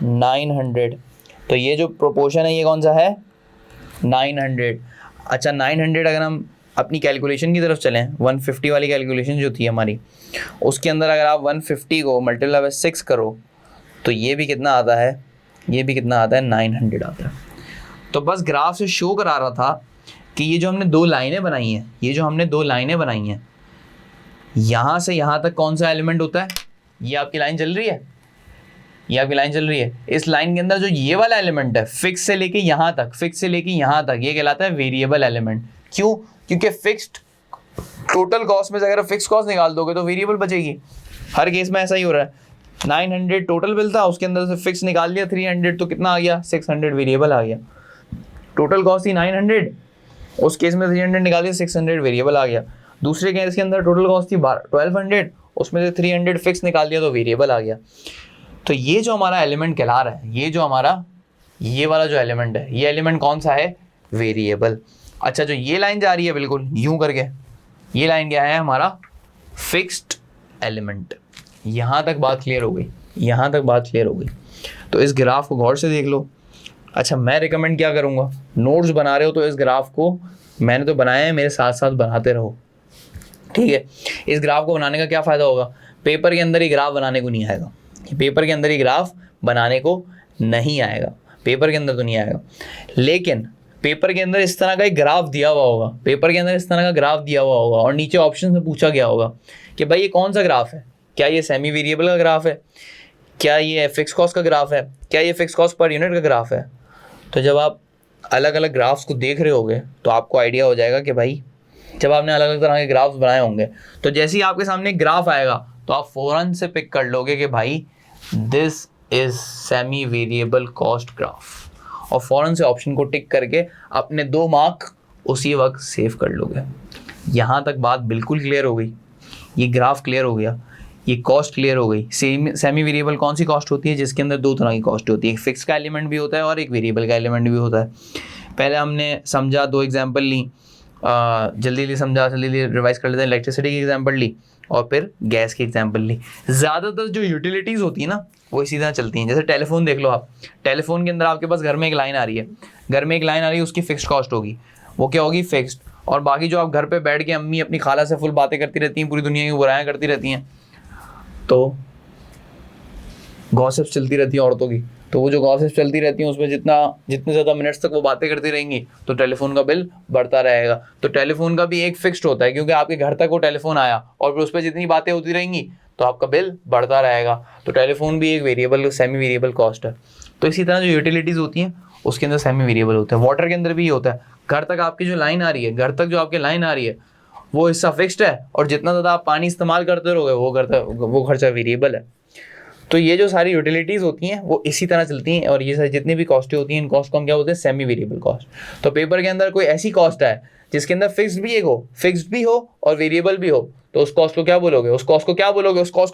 900। तो ये जो प्रोपोर्शन है ये कौन सा है, 900। अच्छा, 900 अगर हम अपनी कैलकुलेशन की तरफ चलें, 150 वाली कैलकुलेशन जो थी हमारी, उसके अंदर अगर आप 150 को मल्टीप्लाई बाय 6 करो तो ये भी कितना आता है, ये भी कितना आता है, 900 आता है। तो बस ग्राफ से शो करा रहा था कि ये जो हमने दो लाइनें बनाई हैं, ये जो हमने दो लाइनें बनाई हैं, यहाँ से यहाँ तक कौन सा एलिमेंट होता है, ये आपकी लाइन चल रही है, ये आपकी लाइन चल रही है। इस लाइन के अंदर जो ये वाला एलिमेंट है, फिक्स से लेके यहाँ तक, फिक्स से लेके यहाँ तक, ये कहलाता है वेरिएबल एलिमेंट। क्यों? क्योंकि फिक्स्ड टोटल कॉस्ट में से अगर फिक्स कॉस्ट निकाल दोगे तो वेरिएबल बचेगी। हर केस में ऐसा ही हो रहा है। 900 टोटल बिल था, उसके अंदर से फिक्स निकाल लिया 300, तो कितना आ गया, 600 वेरिएबल आ गया। टोटल कॉस्ट थी 900, उस केस में 300 निकाल दिया, 600 वेरिएबल आ गया। दूसरे केस के अंदर टोटल कॉस्ट थी 1200, उसमें से 300 फिक्स निकाल दिया तो वेरिएबल आ गया। तो ये जो हमारा एलिमेंट कहला रहा है, ये जो हमारा ये वाला जो एलिमेंट है, ये एलिमेंट कौन सा है, वेरिएबल। अच्छा, जो ये लाइन जा रही है बिल्कुल यूं करके, ये लाइन क्या है, हमारा फिक्स्ड एलिमेंट। यहाँ तक बात क्लियर हो गई, यहाँ तक बात क्लियर हो गई। तो इस ग्राफ को गौर से देख लो। अच्छा, मैं रिकमेंड क्या करूँगा, नोट्स बना रहे हो तो इस ग्राफ को, मैंने तो बनाया है, मेरे साथ साथ बनाते रहो, ठीक है। इस ग्राफ को बनाने का क्या फ़ायदा होगा, पेपर के अंदर ही ग्राफ बनाने को नहीं आएगा, पेपर के अंदर ही ग्राफ बनाने को नहीं आएगा, पेपर के अंदर तो नहीं आएगा। लेकिन पेपर के अंदर इस तरह का एक ग्राफ दिया हुआ होगा, पेपर के अंदर इस तरह का ग्राफ दिया हुआ होगा और नीचे ऑप्शन में पूछा गया होगा कि भाई ये कौन सा ग्राफ है, क्या ये सेमी वेरिएबल का ग्राफ है, क्या ये फिक्स कॉस्ट का ग्राफ है, क्या ये फिक्स कॉस्ट पर यूनिट का ग्राफ है। तो जब आप अलग अलग ग्राफ्स को देख रहे होगे तो आपको आइडिया हो जाएगा कि भाई, जब आपने अलग अलग तरह के ग्राफ्स बनाए होंगे तो जैसे ही आपके सामने ग्राफ आएगा तो आप फ़ौरन से पिक कर लोगे कि भाई this is semi variable cost graph, और फ़ौरन से ऑप्शन को टिक करके अपने 2 मार्क उसी वक्त सेव कर लोगे। यहाँ तक बात बिल्कुल क्लियर हो गई, ये ग्राफ क्लियर हो गया, ये कॉस्ट क्लियर हो गई। सेमी वेरिएबल कौन सी कॉस्ट होती है, जिसके अंदर 2 तरह की कॉस्ट होती है, एक फिक्स का एलिमेंट भी होता है और एक वेरिएबल का एलिमेंट भी होता है। पहले हमने समझा, 2 एग्जाम्पल ली, जल्दी समझा, जल्दी रिवाइज कर लेते हैं। इलेक्ट्रिसिटी की एग्जांपल ली और फिर गैस की एग्जांपल ली। ज़्यादातर जो यूटिलिटीज़ होती है ना वो इसी तरह चलती हैं। जैसे टेलीफोन देख लो आप, टेलीफोन के अंदर आपके पास घर में एक लाइन आ रही है, घर में एक लाइन आ रही है, उसकी फिक्स्ड कॉस्ट होगी, वो क्या होगी, फिक्स्ड। और बाकी जो आप घर पे बैठ के अम्मी अपनी खाला से फुल बातें करती रहती हैं, पूरी दुनिया की बुराइयाँ करती रहती हैं, तो गॉसिप्स चलती रहती हैं औरतों की, तो वो जो गॉसिप्स चलती रहती हैं उसमें जितने ज़्यादा मिनट्स तक वो बातें करती रहेंगी तो टेलीफोन का बिल बढ़ता रहेगा। तो टेलीफोन का भी एक फिक्स्ड होता है, क्योंकि आपके घर तक वो टेलीफोन आया और फिर उस पर जितनी बातें होती रहेंगी तो आपका बिल बढ़ता रहेगा। तो टेलीफोन भी एक वेरिएबल, सेमी वेरिएबल कॉस्ट है। तो इसी तरह जो यूटिलिटीज़ होती हैं उसके अंदर सेमी वेरिएबल होता है। वाटर के अंदर भी ये होता है, घर तक आपकी जो लाइन आ रही है, घर तक जो आपकी लाइन आ रही है वो हिस्सा फिक्स्ड है, और जितना ज़्यादा आप पानी इस्तेमाल करते रहोगे वो खर्चा वेरिएबल है। तो ये जो सारी यूटिलिटीज़ होती हैं वो इसी तरह चलती हैं, और ये सारी जितनी भी कॉस्टें होती हैं इन कॉस्ट को हम क्या बोलते हैं, सेमी वेरिएबल कॉस्ट। तो पेपर के अंदर कोई ऐसी कॉस्ट है जिसके अंदर फिक्स्ड भी हो और वेरिएबल भी हो, तो उस कॉस्ट को क्या बोलोगे, उस कॉस्ट को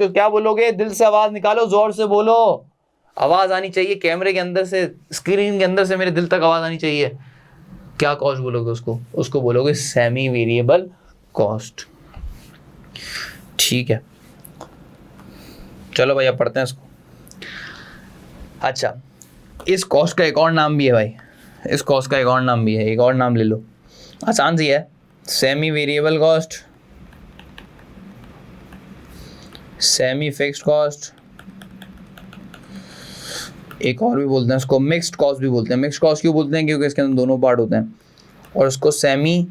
क्या बोलोगे, दिल से आवाज़ निकालो, जोर से बोलो, आवाज़ आनी चाहिए कैमरे के अंदर से, स्क्रीन के अंदर से मेरे दिल तक आवाज़ आनी चाहिए। क्या कॉस्ट बोलोगे उसको बोलोगे सेमी वेरिएबल कॉस्ट। ठीक है, चलो भाई अब पढ़ते हैं इसको। अच्छा, इस कॉस्ट का एक और नाम भी है भाई, इस कॉस्ट का एक और नाम भी है, एक और नाम ले लो, आसान सी है, semi variable cost, semi fixed cost, एक और भी बोलते हैं इसको मिक्स्ड कॉस्ट भी बोलते हैं। मिक्स्ड कॉस्ट क्यों बोलते हैं, क्योंकि इसके अंदर दोनों पार्ट होते हैं। और इसको semi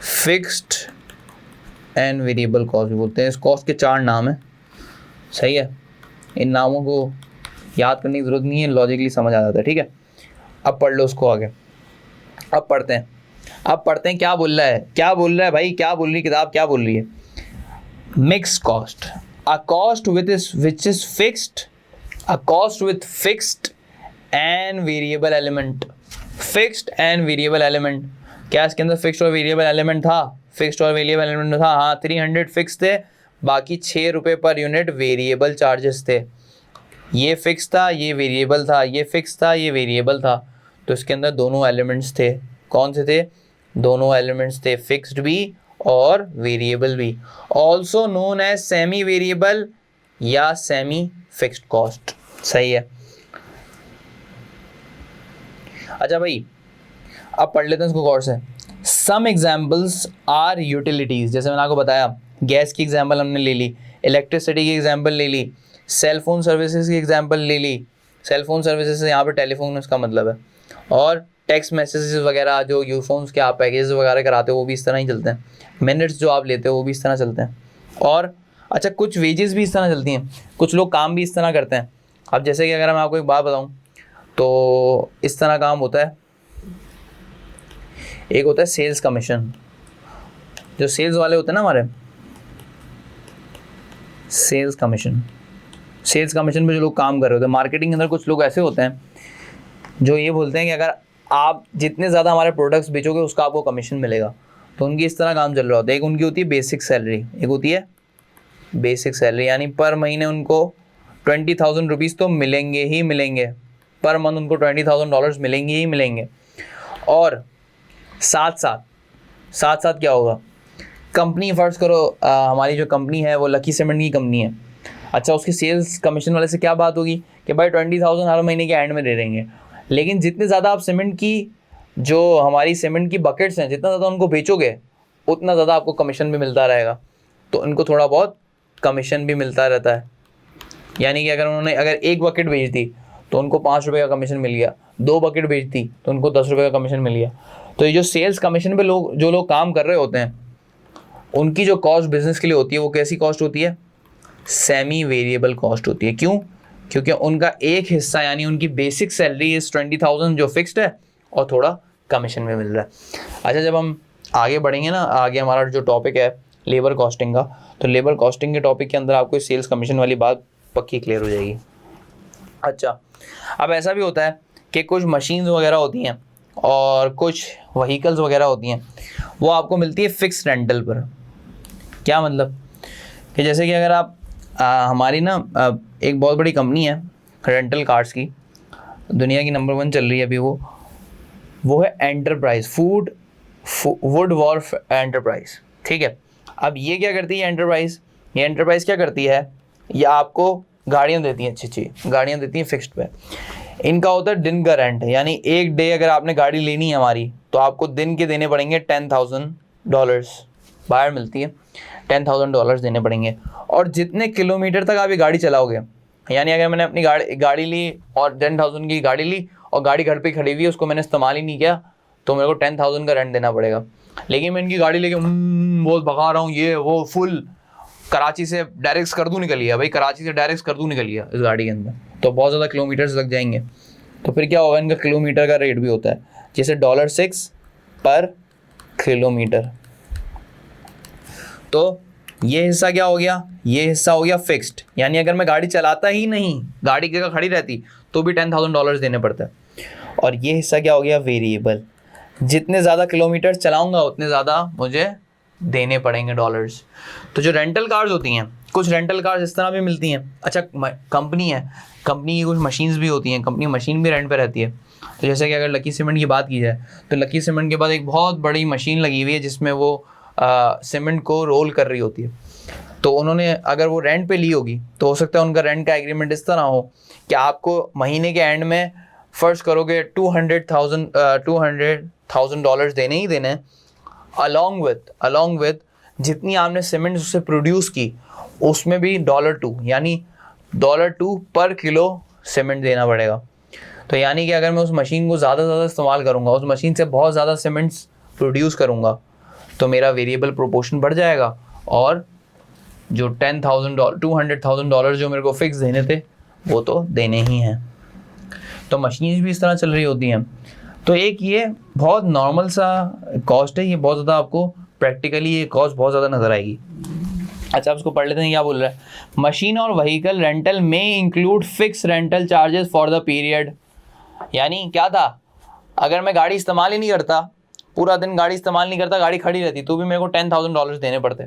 fixed and variable cost भी बोलते हैं। इस कॉस्ट के 4 नाम हैं, सही है, इन नामों को याद करने की ज़रूरत नहीं है, लॉजिकली समझ आ जाता है। ठीक है, अब पढ़ लो उसको आगे। अब पढ़ते हैं क्या बोल रहा है भाई, क्या बोल रही है किताब, क्या बोल रही है। Mix cost, a cost which is fixed, a cost with fixed and variable element. Fixed and variable element, क्या इसके अंदर फिक्स्ड और वेरिएबल एलिमेंट था, फिक्स्ड और वेरिएबल एलिमेंट था, हाँ। 300 फिक्स थे, बाकी 6 रुपये पर यूनिट वेरिएबल चार्जेस थे। ये फिक्स था, ये वेरिएबल था, ये फिक्स था, ये वेरिएबल था। तो इसके अंदर दोनों एलिमेंट्स थे, कौन से थे, दोनों एलिमेंट्स थे, फिक्स्ड भी और वेरिएबल भी, also known as semi variable या सेमी फिक्स्ड कॉस्ट। सही है। अच्छा भाई, अब पढ़ लेते हैं इसको गौर से। सम एग्जाम्पल्स आर यूटिलिटीज़, जैसे मैंने आपको बताया गैस की एग्जाम्पल हमने ले ली, इलेक्ट्रिसिटी की एग्जाम्पल ले ली, सेल फोन सर्विसेज की एग्जाम्पल ले ली। सेल फोन सर्विसेज यहाँ पे टेलीफोन इसका मतलब है, और टेक्स्ट मैसेजेस वगैरह जो यूफोन्स के आप पैकेज वगैरह कराते हो वो भी इस तरह ही चलते हैं। मिनट्स जो आप लेते हो वो भी इस तरह चलते हैं। और अच्छा, कुछ वेजेस भी इस तरह चलती हैं, कुछ लोग काम भी इस तरह करते हैं। अब जैसे कि अगर मैं आपको एक बात बताऊँ तो इस तरह काम होता है। एक होता है सेल्स कमीशन, जो सेल्स वाले होते हैं ना हमारे, सेल्स कमीशन में जो लोग काम कर रहे होते हैं मार्केटिंग के अंदर, कुछ लोग ऐसे होते हैं जो ये बोलते हैं कि अगर आप जितने ज़्यादा हमारे प्रोडक्ट्स बेचोगे उसका आपको कमीशन मिलेगा। तो उनकी इस तरह काम चल रहा होता है। एक उनकी होती है बेसिक सैलरी, एक होती है बेसिक सैलरी, यानी पर महीने उनको 20,000 रुपीज़ तो मिलेंगे ही मिलेंगे, पर मंथ उनको $20,000 मिलेंगे ही मिलेंगे। और साथ साथ क्या होगा, कंपनी फ़र्ज करो हमारी जो कंपनी है वो लकी सीमेंट की कंपनी है। अच्छा, उसकी सेल्स कमीशन वाले से क्या बात होगी कि भाई 20,000 हर महीने के एंड में दे देंगे, लेकिन जितने ज़्यादा आप सीमेंट की, जो हमारी सीमेंट की बकेट्स हैं, जितना ज़्यादा उनको बेचोगे उतना ज़्यादा आपको कमीशन भी मिलता रहेगा। तो उनको थोड़ा बहुत कमीशन भी मिलता रहता है। यानी कि अगर एक बकेट बेच दी तो उनको ₹5 का कमीशन मिल गया, 2 बकेट बेच दी तो उनको ₹10 का कमीशन मिल गया। तो ये जो सेल्स कमीशन पे जो लोग काम कर रहे होते हैं उनकी जो कॉस्ट बिजनेस के लिए होती है वो कैसी कॉस्ट होती है, सेमी वेरिएबल कॉस्ट होती है। क्यों? क्योंकि उनका एक हिस्सा यानी उनकी बेसिक सैलरी इस 20,000 जो फिक्स्ड है और थोड़ा कमीशन में मिल रहा है। अच्छा, जब हम आगे बढ़ेंगे ना, आगे हमारा जो टॉपिक है लेबर कॉस्टिंग का, तो लेबर कॉस्टिंग के टॉपिक के अंदर आपको सेल्स कमीशन वाली बात पक्की क्लियर हो जाएगी। अच्छा, अब ऐसा भी होता है कि कुछ मशीन्स वगैरह होती हैं और कुछ व्हीकल्स वगैरह होती हैं, वो आपको मिलती है फिक्स रेंटल पर। क्या मतलब कि जैसे कि अगर आप हमारी ना एक बहुत बड़ी कंपनी है रेंटल कार्स की, दुनिया की नंबर 1 चल रही है अभी, वो है एंटरप्राइज वुड वॉर्फ एंटरप्राइज। ठीक है, अब ये क्या करती है एंटरप्राइज, ये एंटरप्राइज क्या करती है, ये आपको गाड़ियाँ देती हैं, अच्छी गाड़ियाँ देती हैं फिक्स्ड पे। इनका होता है दिन का रेंट, यानी एक डे अगर आपने गाड़ी लेनी है हमारी तो आपको दिन के देने पड़ेंगे $10,000, बाहर मिलती है $10,000 देने पड़ेंगे। और जितने किलोमीटर तक आप ये गाड़ी चलाओगे, यानी अगर मैंने अपनी गाड़ी ली और 10,000 की गाड़ी ली और गाड़ी घर पे खड़ी हुई है, उसको मैंने इस्तेमाल ही नहीं किया, तो मेरे को 10,000 का रेंट देना पड़ेगा। लेकिन मैं इनकी गाड़ी लेके बहुत भगा रहा हूँ, ये वो फुल कराची से डायरेक्ट स्कर्दू निकल गया, भाई कराची से डायरेक्ट स्कर्दू निकल गया इस गाड़ी के अंदर, तो बहुत ज़्यादा किलोमीटर्स लग जाएंगे। तो फिर क्या होगा, इनका किलोमीटर का रेट भी होता है, जैसे $6 पर किलोमीटर। तो ये हिस्सा क्या हो गया, ये हिस्सा हो गया फिक्स्ड, यानी अगर मैं गाड़ी चलाता ही नहीं, गाड़ी जगह खड़ी रहती तो भी $10,000 देने पड़ता है। और ये हिस्सा क्या हो गया, वेरिएबल, जितने ज़्यादा किलोमीटर चलाऊंगा उतने ज़्यादा मुझे देने पड़ेंगे डॉलर्स। तो जो रेंटल कार्स होती हैं, कुछ रेंटल कार्स इस तरह भी मिलती हैं। अच्छा, कंपनी है, कंपनी की कुछ मशीन्स भी होती हैं, कंपनी मशीन भी रेंट पे रहती है। तो जैसे कि अगर लकी सीमेंट की बात की जाए तो लकी सीमेंट के बाद एक बहुत बड़ी मशीन लगी हुई है जिसमें वो सीमेंट को रोल कर रही होती है। तो उन्होंने अगर वो रेंट पे ली होगी तो हो सकता है उनका रेंट का एग्रीमेंट इस तरह हो कि आपको महीने के एंड में फर्स्ट करोगे $200,000 देने ही देने, अलॉन्ग विथ जितनी आपने सीमेंट उससे प्रोड्यूस की उसमें भी $2 यानी $2 पर किलो सीमेंट देना पड़ेगा। तो यानी कि अगर मैं उस मशीन को ज़्यादा से ज़्यादा इस्तेमाल करूँगा, उस मशीन से बहुत ज़्यादा सीमेंट्स प्रोड्यूस करूँगा, तो मेरा वेरिएबल प्रोपोर्शन बढ़ जाएगा और जो $200,000 जो मेरे को फिक्स देने थे वो तो देने ही हैं। तो मशीन्स भी इस तरह चल रही होती हैं। तो एक ये बहुत नॉर्मल सा कॉस्ट है, ये बहुत ज़्यादा आपको प्रैक्टिकली ये कॉस्ट बहुत ज़्यादा नज़र आएगी। अच्छा, आप इसको पढ़ लेते हैं, क्या बोल रहा है, मशीन और व्हीकल रेंटल में include fix rental charges for the period. यानी क्या था, अगर मैं गाड़ी इस्तेमाल ही नहीं करता, पूरा दिन गाड़ी इस्तेमाल नहीं करता, गाड़ी खड़ी रहती, तो भी मेरे को $10,000 देने पड़ते।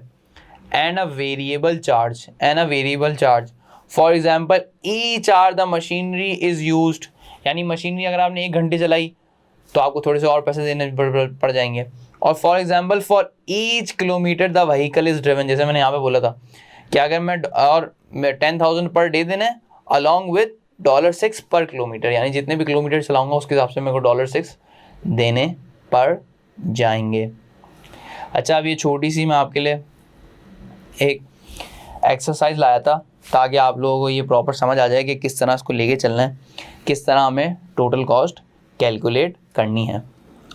And a variable charge for example each hour the machinery is used, यानी मशीनरी अगर आपने 1 घंटे चलाई तो आपको थोड़े से और पैसे देने पड़ जाएंगे। और for example for each kilometre the vehicle is driven, जैसे मैंने यहाँ पे बोला था कि अगर मैं 10,000 पर डे देने अलॉन्ग विद $6 पर किलोमीटर, यानी जितने भी किलोमीटर चलाऊंगा उसके हिसाब से मेरे को $6 देने जाएंगे। अच्छा, अब ये छोटी सी मैं आपके लिए एक एक्सरसाइज लाया था ताकि आप लोगों को ये प्रॉपर समझ आ जाए कि किस तरह इसको लेके चलना है, किस तरह हमें टोटल कॉस्ट कैलकुलेट करनी है।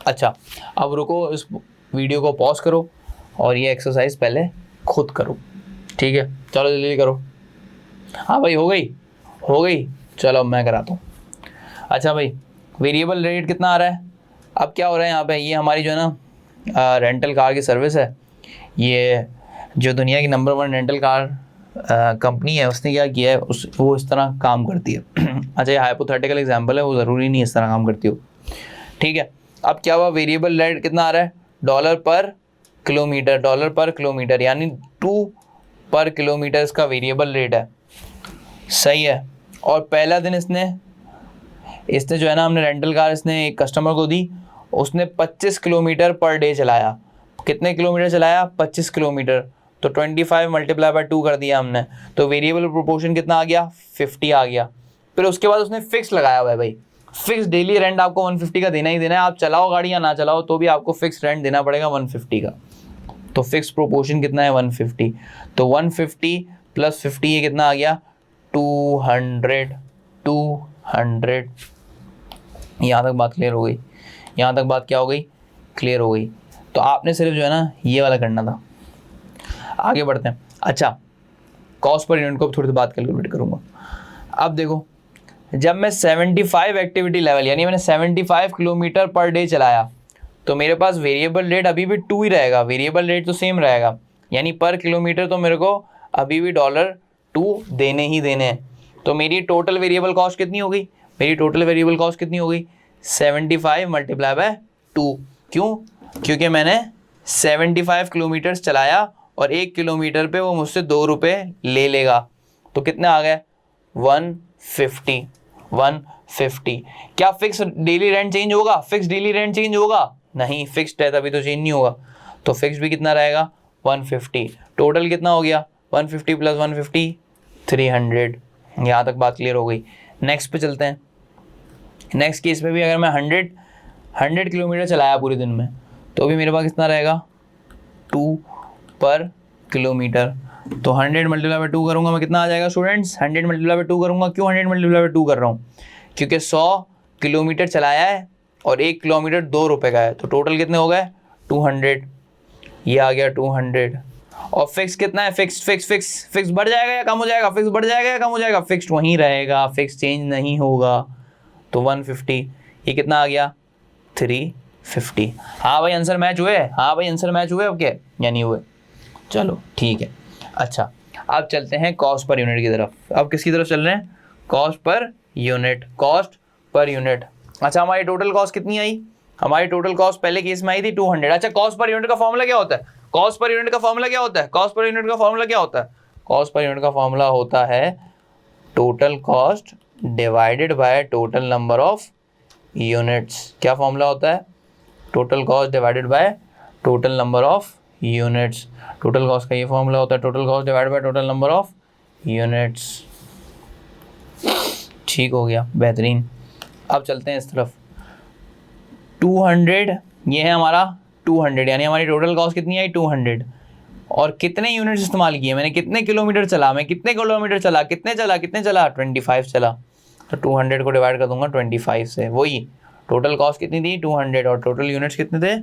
अच्छा, अब रुको, इस वीडियो को पॉज करो और ये एक्सरसाइज पहले खुद करो, ठीक है? चलो जल्दी करो। हाँ भाई, हो गई। चलो अब मैं कराता हूँ। अच्छा भाई, वेरिएबल रेट कितना आ रहा है? अब क्या हो रहा है यहाँ पे, ये हमारी जो है ना रेंटल कार की सर्विस है। ये जो दुनिया की नंबर 1 रेंटल कार कंपनी है, उसने क्या किया है, वो इस तरह काम करती है। अच्छा, ये हाइपोथेटिकल एग्जांपल है, वो ज़रूरी नहीं इस तरह काम करती हो, ठीक है? अब क्या हुआ, वेरिएबल रेट कितना आ रहा है? डॉलर पर किलोमीटर, यानी 2 पर किलोमीटर इसका वेरिएबल रेट है। सही है। और पहला दिन इसने जो है ना, हमने रेंटल कार इसने एक कस्टमर को दी, उसने 25 किलोमीटर पर डे चलाया। कितने किलोमीटर चलाया? 25 किलोमीटर। तो 25 मल्टीप्लाई बाय 2 कर दिया हमने, तो वेरिएबल प्रोपोर्शन कितना आ गया? 50 आ गया। फिर उसके बाद उसने फिक्स लगाया हुआ है भाई, फिक्स डेली रेंट आपको 150 का देना ही देना है। आप चलाओ गाड़ी या ना चलाओ तो भी आपको फिक्स रेंट देना पड़ेगा 150 का। तो फिक्स प्रोपोर्शन कितना है? 150। तो 150 प्लस 50 ये कितना आ गया? 200। यहाँ तक बात क्लियर हो गई? यहाँ तक बात क्या हो गई? क्लियर हो गई। तो आपने सिर्फ जो है ना ये वाला करना था। आगे बढ़ते हैं। अच्छा, कॉस्ट पर यूनिट को थोड़ी सी बात कैलकुलेट करूँगा। अब देखो, जब मैं 75 एक्टिविटी लेवल, यानी मैंने 75 किलोमीटर पर डे चलाया, तो मेरे पास वेरिएबल रेट अभी भी 2 ही रहेगा। वेरिएबल रेट तो सेम रहेगा, यानी पर किलोमीटर तो मेरे को अभी भी $2 देने ही देने हैं। तो मेरी टोटल वेरिएबल कॉस्ट कितनी हो गई? मेरी टोटल वेरिएबल कॉस्ट कितनी हो गई? 75 मल्टीप्लाई बाय 2। क्यों? क्योंकि मैंने 75 किलोमीटर चलाया और 1 किलोमीटर पे वो मुझसे $2 ले लेगा। तो कितने आ गए? 150। क्या फिक्स डेली रेंट चेंज होगा? फिक्स डेली रेंट चेंज होगा? नहीं, फिक्स्ड है तभी तो चेंज नहीं होगा। तो फिक्स भी कितना रहेगा? 150। टोटल कितना हो गया? 150 प्लस 150 300। यहाँ तक बात क्लियर हो गई। नेक्स्ट पे चलते हैं। नेक्स्ट केस में भी अगर मैं 100 किलोमीटर चलाया पूरे दिन में, तो भी मेरे पास कितना रहेगा? 2 पर किलोमीटर। तो 100 मल्टीप्लाई बाय 2 करूँगा मैं, कितना आ जाएगा स्टूडेंट्स? 100 मल्टीप्लाई बाय 2 करूँगा। क्यों 100 मल्टीप्लाई बाय 2 कर रहा हूँ? क्योंकि 100 किलोमीटर चलाया है और 1 किलोमीटर $2 का है, तो टोटल कितने हो गए? 200। ये आ गया 200। और फिक्स कितना है? फिक्स बढ़ जाएगा या कम हो जाएगा? फिक्स बढ़ जाएगा या कम हो जाएगा? फिक्स वहीं रहेगा, फिक्स चेंज नहीं होगा। तो 150। ये कितना आ गया? 350। हाँ भाई, आंसर मैच हुए? हाँ भाई, आंसर मैच हुए अब क्या? या नहीं हुए? चलो ठीक है। अच्छा, अब चलते हैं कॉस्ट पर यूनिट की तरफ। अब किसकी तरफ चल रहे हैं? Cost per unit. अच्छा, हमारी टोटल कॉस्ट कितनी आई? हमारी टोटल कॉस्ट पहले केस में आई थी 200। अच्छा, कॉस्ट पर यूनिट का फॉर्मूला क्या होता है? कॉस्ट पर यूनिट का फॉर्मूला होता है total cost divided by total number of units. क्या फॉर्मूला होता है? Total cost divided by total number of units. Total cost का ये फॉर्मूला होता है, total cost divided by total number of units. ठीक हो गया, बेहतरीन। अब चलते हैं इस तरफ। 200, ये है हमारा 200, यानी हमारी टोटल कॉस्ट कितनी आई? 200। और कितने यूनिट्स इस्तेमाल किए मैंने? कितने किलोमीटर चला मैं? कितने 25 चला। तो 200 को डिवाइड कर दूंगा 25 से। वही टोटल कॉस्ट कितनी थी? 200। और टोटल यूनिट्स कितने थे?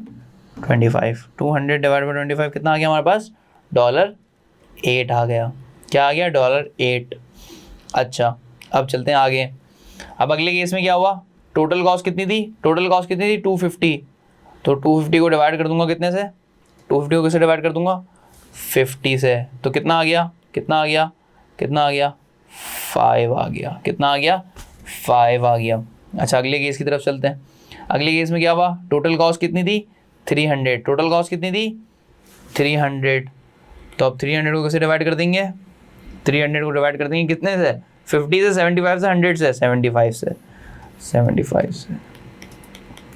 25। 200 डिवाइड बाई 25 कितना आ गया हमारे पास? $8 आ गया। क्या आ गया? $8। अच्छा, अब चलते हैं आगे। अब अगले केस में क्या हुआ? टोटल कॉस्ट कितनी थी? 250। तो 250 को डिवाइड कर दूंगा कितने से? 250 को किससे डिवाइड कर दूंगा? 50 से। तो कितना आ गया? 5 आ गया। कितना आ गया? 5 आ गया। अच्छा, अगले केस की तरफ चलते हैं। अगले केस में क्या हुआ? टोटल कॉस्ट कितनी थी? 300। टोटल कॉस्ट कितनी थी? 300। तो अब 300 को कैसे डिवाइड कर देंगे? 300 को डिवाइड कर देंगे कितने से? 50 से, 75 से, 100 से? 75 से।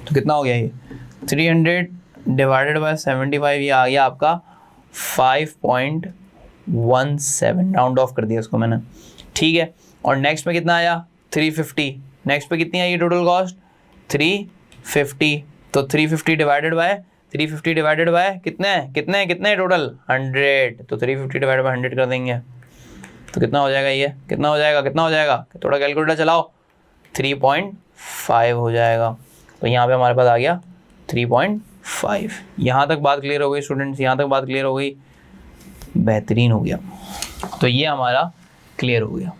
तो कितना हो गया ये? 300 डिवाइडेड बाय 75, ये आ गया आपका 5.17। राउंड ऑफ कर दिया इसको मैंने, ठीक है। और नेक्स्ट में कितना आया? 350। नेक्स्ट पे कितनी आई टोटल कॉस्ट? 350। तो 350 डिवाइडेड बाय 350 डिवाइडेड बाय कितने टोटल 100, तो 350 डिवाइडेड बाय 100 कर देंगे तो कितना हो जाएगा, ये कितना हो जाएगा, थोड़ा कैलकुलेटर चलाओ, 3.5 हो जाएगा। तो यहाँ पे हमारे पास आ गया 3.5। यहाँ तक बात क्लियर हो गई स्टूडेंट्स, यहाँ तक बात क्लियर हो गई, बेहतरीन हो गया। तो ये हमारा क्लियर हो गया।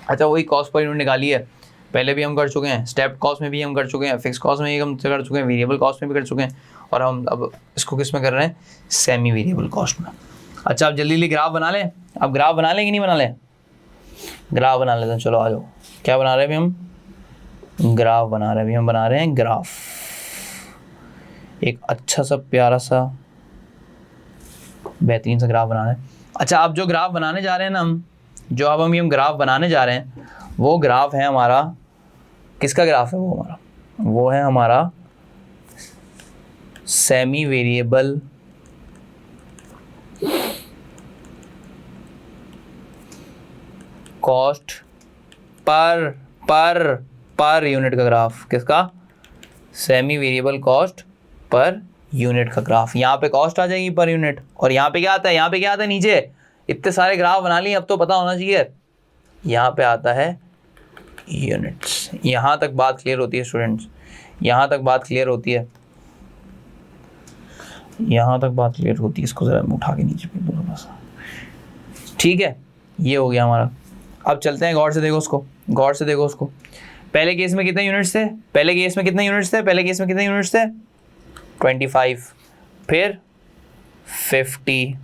अच्छा, वही कॉस्ट पर यूनिट निकाली है, पहले भी हम कर चुके हैं, स्टेप कॉस्ट में भी हम कर चुके हैं, फिक्स कॉस्ट में भी हम कर चुके हैं, वेरिएबल कॉस्ट में भी कर चुके हैं, और हम अब इसको किस में कर रहे हैं, सेमी वेरिएबल कॉस्ट में। अच्छा, अब जल्दी ग्राफ बना लें। अब ग्राफ बना लें कि नहीं बना लें, ग्राफ बना लेते हैं। चलो आ जाओ, क्या बना रहे हैं अभी हम, ग्राफ बना रहे हैं। अभी हम बना रहे हैं ग्राफ, एक अच्छा सा प्यारा सा बेहतरीन सा ग्राफ बना रहे हैं। अच्छा, अब जो ग्राफ बनाने जा रहे हैं ना हम, जो अब हम ग्राफ बनाने जा रहे हैं, वो ग्राफ है हमारा, किसका ग्राफ है वो है हमारा semi variable cost per unit का ग्राफ। किसका, semi variable cost per unit का ग्राफ। यहाँ पे कॉस्ट आ जाएगी पर यूनिट, और यहाँ पे क्या आता है, नीचे इतने सारे ग्राफ बना लिए, अब तो पता होना चाहिए, यहाँ पे आता है यूनिट्स। यहाँ तक बात क्लियर होती है स्टूडेंट्स, यहाँ तक बात क्लियर होती है, इसको जरा उठा के नीचे पे थोड़ा सा, ठीक है। ये हो गया हमारा। अब चलते हैं, गौर से देखो उसको, पहले केस में कितने यूनिट्स थे, 25, फिर 50,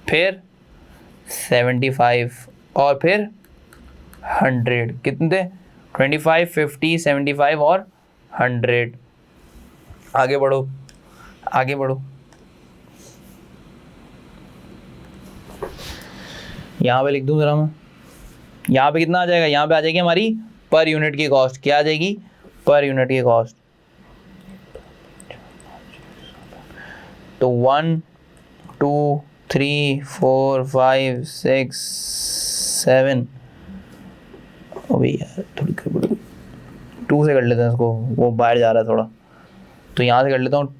फिर 75 और फिर 100। कितने थे, 25, 50, 75 और 100। आगे बढ़ो, यहाँ पे लिख दूँ जरा मैं, यहाँ पे कितना आ जाएगा, यहाँ पे आ जाएगी हमारी पर यूनिट की कॉस्ट। क्या आ जाएगी, पर यूनिट की कॉस्ट। तो 1 2 3 4 5 6 7, अभी यार थोड़ी 2 से कर लेते हैं इसको, वो बाहर जा रहा है थोड़ा, तो यहाँ से कर लेता हूँ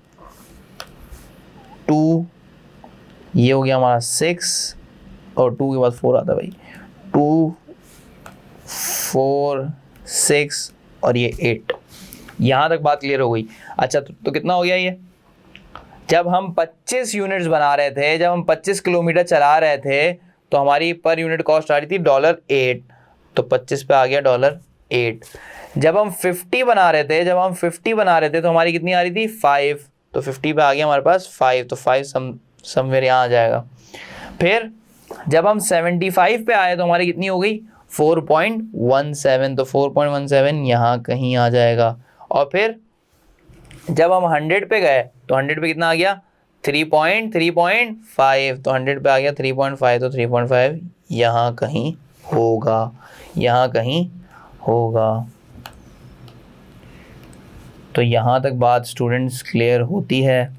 2, ये हो गया हमारा 6, और 2 के बाद 4 आता है भाई, 2 4 6 और ये 8। यहाँ तक बात क्लियर हो गई। अच्छा, तो कितना हो गया ये, जब हम 25 यूनिट्स बना रहे थे, जब हम 25 किलोमीटर चला रहे थे, तो हमारी पर यूनिट कॉस्ट आ रही थी $8, तो 25 पे आ गया $8। जब हम 50 बना रहे थे, तो हमारी कितनी आ रही थी 5, तो 50 पे आ गया हमारे पास 5, तो 5 समवेयर यहाँ आ जाएगा। फिर जब हम 75 पे आए तो हमारी कितनी हो गई 4.17, तो 4.17 यहाँ कहीं आ जाएगा। और फिर जब हम 100 पे गए तो 100 पे कितना आ गया 3.5, तो 100 पे आ गया 3.5, तो 3.5 यहाँ कहीं होगा, तो यहाँ तक बात स्टूडेंट्स क्लियर होती है।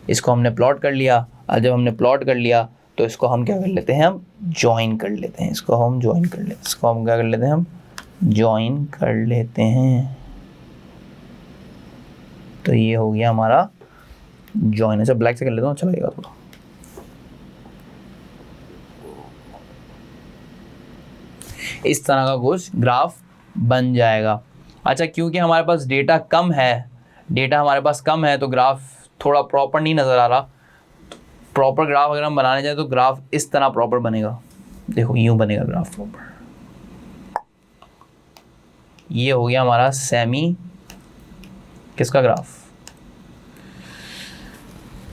इसको हमने प्लॉट कर लिया। अब जब हमने प्लॉट कर लिया तो इसको हम क्या कर लेते हैं, हम ज्वाइन कर लेते हैं। इसको हम क्या कर लेते हैं, हम ज्वाइन कर लेते हैं। तो ये हो गया हमारा ज्वाइन। अच्छा, ब्लैक से कर लेता हूँ, अच्छा लगेगा थोड़ा। इस तरह का कुछ ग्राफ बन जाएगा। अच्छा, क्योंकि हमारे पास डेटा कम है, तो ग्राफ थोड़ा प्रॉपर नहीं नज़र आ रहा। प्रॉपर ग्राफ अगर हम बनाने जाए तो ग्राफ इस तरह प्रॉपर बनेगा। देखो, यूं बनेगा ग्राफ प्रॉपर। ये हो गया हमारा सेमी किसका ग्राफ,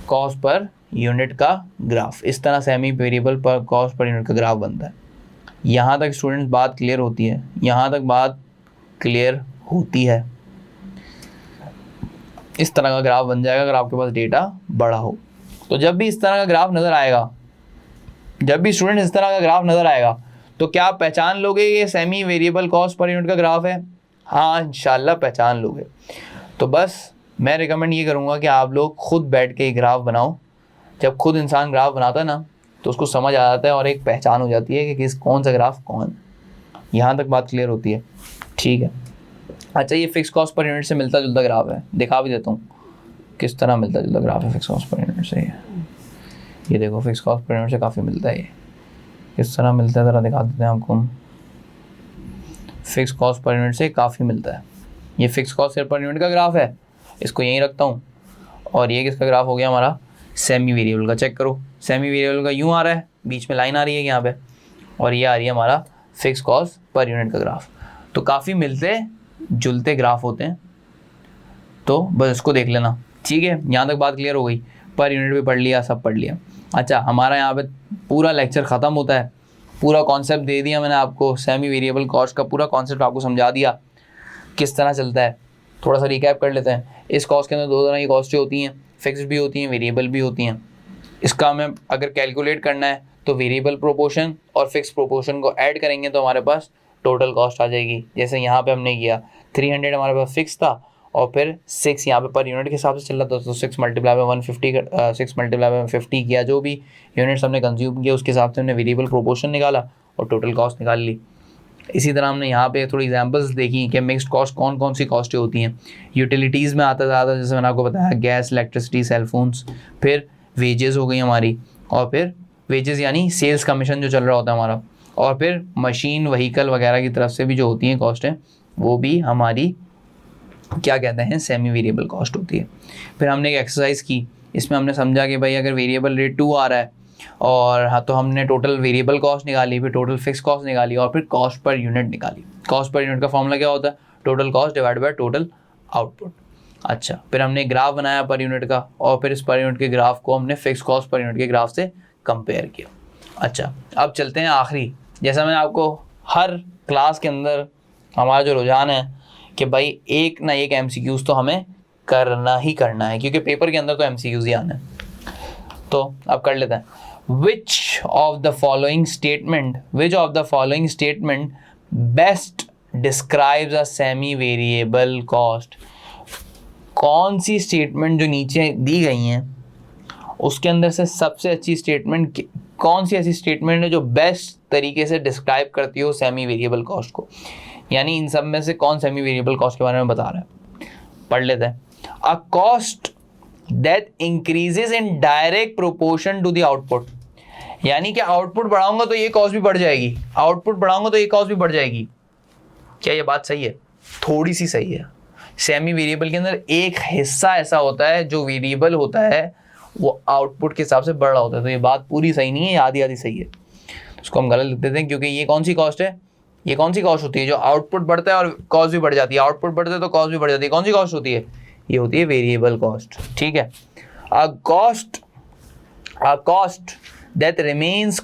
कॉस्ट पर यूनिट का ग्राफ। इस तरह सेमी वेरिएबल पर कॉस्ट पर यूनिट का ग्राफ बनता है। यहाँ तक स्टूडेंट्स बात क्लियर होती है। इस तरह का ग्राफ बन जाएगा अगर आपके पास डेटा बड़ा हो। तो जब भी इस तरह का ग्राफ नज़र आएगा, तो क्या आप पहचान लोगे ये semi variable cost per unit का ग्राफ है? हाँ, इंशाल्लाह पहचान लोगे। तो बस मैं रिकमेंड ये करूँगा कि आप लोग खुद बैठ के ग्राफ बनाओ। जब खुद इंसान ग्राफ बनाता है ना, तो उसको समझ आ जाता है और एक पहचान हो जाती है कि कौन सा ग्राफ कौन। यहाँ तक बात क्लियर होती है, ठीक है। अच्छा, ये फिक्स कॉस्ट पर यूनिट से मिलता जुलता ग्राफ है, दिखा भी देता हूँ। किस तरह मिलता जुलता ग्राफ है फिक्स कॉस्ट पर यूनिट से। ये देखो फिक्स कॉस्ट पर यूनिट से काफ़ी मिलता है। ये किस तरह मिलता है ज़रा दिखा देते हैं आपको। फिक्स कॉस्ट पर यूनिट से काफ़ी मिलता है। ये फिक्स कॉस्ट पर यूनिट का ग्राफ है, इसको यहीं रखता हूँ। और ये किसका ग्राफ हो गया हमारा, सेमी वेरिएबल का। चेक करो, सेमी वेरिएबल का यूँ आ रहा है, बीच में लाइन आ रही है यहाँ पे, और ये आ रही है हमारा फिक्स कॉस्ट पर यूनिट का ग्राफ। तो काफ़ी मिलते जुलते ग्राफ होते हैं, तो बस इसको देख लेना। ठीक है, यहाँ तक बात क्लियर हो गई। पर यूनिट भी पढ़ लिया, सब पढ़ लिया। अच्छा, हमारा यहाँ पे पूरा लेक्चर ख़त्म होता है। पूरा कॉन्सेप्ट दे दिया मैंने आपको, सेमी वेरिएबल कॉस्ट का पूरा कॉन्सेप्ट आपको समझा दिया किस तरह चलता है। थोड़ा सा रिकैप कर लेते हैं। इस कॉस्ट के अंदर दो तरह की कॉस्टें होती हैं, फिक्स्ड भी होती हैं, वेरिएबल भी होती हैं। इसका हमें अगर कैलकुलेट करना है तो वेरिएबल प्रोपोर्शन और फिक्स प्रोपोर्शन को ऐड करेंगे तो हमारे पास टोटल कॉस्ट आ जाएगी। जैसे यहाँ पे हमने किया 300 हमारे पास फिक्स था, और फिर 6 यहाँ पे पर यूनिट के हिसाब से चल रहा था, तो 6 मल्टीप्लाई बाय 150 6 मल्टीप्लाई बाय 50 किया। जो भी यूनिट्स हमने कंज्यूम किया उसके हिसाब से हमने वेरिएबल प्रोपोर्शन निकाला और टोटल कॉस्ट निकाल ली। इसी तरह हमने यहाँ पे थोड़ी एग्जांपल्स देखी कि मिक्स्ड कॉस्ट कौन कौन सी कॉस्टें होती हैं। यूटिलिटीज़ में आता ज़्यादा, जैसे मैंने आपको बताया, गैस, इलेक्ट्रिसिटी, सेलफोन्स। फिर वेजेस हो गई हमारी, और फिर वेजेस यानी सेल्स कमीशन जो चल रहा होता है हमारा। और फिर मशीन, व्हीकल वगैरह की तरफ से भी जो होती हैं कॉस्टें, वो भी हमारी क्या कहते हैं, सेमी वेरिएबल कॉस्ट होती है। फिर हमने एक एक्सरसाइज की, इसमें हमने समझा कि भाई अगर वेरिएबल रेट 2 आ रहा है और हाँ, तो हमने टोटल वेरिएबल कॉस्ट निकाली, फिर टोटल फिक्स कॉस्ट निकाली, और फिर कॉस्ट पर यूनिट निकाली। कॉस्ट पर यूनिट का फॉर्मूला क्या होता है, total cost divide by total output. अच्छा, फिर हमने ग्राफ बनाया पर यूनिट का, और फिर इस पर यूनिट के ग्राफ को हमने फिक्स कॉस्ट पर यूनिट के ग्राफ से कंपेयर किया। अच्छा, अब चलते हैं आखिरी। जैसा मैं आपको हर क्लास के अंदर हमारा जो रुझान है कि भाई एक ना एक MCQs तो हमें करना ही करना है, क्योंकि पेपर के अंदर तो MCQs ही आना है। तो अब कर लेते हैं। Which of the following statement best describes a semi variable cost? कौन सी स्टेटमेंट जो नीचे दी गई हैं उसके अंदर से सबसे अच्छी स्टेटमेंट कौन सी ऐसी स्टेटमेंट है जो बेस्ट तरीके से डिस्क्राइब करती हो सेमी वेरिएबल कॉस्ट को? यानी इन सब में से कौन सेमी वेरिएबल कॉस्ट के बारे में बता रहा है, पढ़ लेते हैं। A cost that increases in direct proportion to the output, यानी कि आउटपुट बढ़ाऊंगा तो ये कॉस्ट भी बढ़ जाएगी, आउटपुट बढ़ाऊंगा तो ये कॉस्ट भी बढ़ जाएगी। क्या ये बात सही है? थोड़ी सी सही है। सेमी वेरिएबल के अंदर एक हिस्सा ऐसा होता है जो वेरिएबल होता है, वो आउटपुट के हिसाब से बढ़ रहा होता है। तो ये बात पूरी सही नहीं है, आधी आधी सही है। उसको हम गलत लिख देते हैं, क्योंकि ये कौन सी कॉस्ट है, ये कौन सी कॉस्ट होती है जो आउटपुट बढ़ता है और कॉस्ट भी बढ़ जाती है। आउटपुट बढ़ता है तो कॉस्ट भी बढ़ जाती है। कौन सी कॉस्ट होती है? ये होती है वेरिएबल कॉस्ट। ठीक है। A cost that remains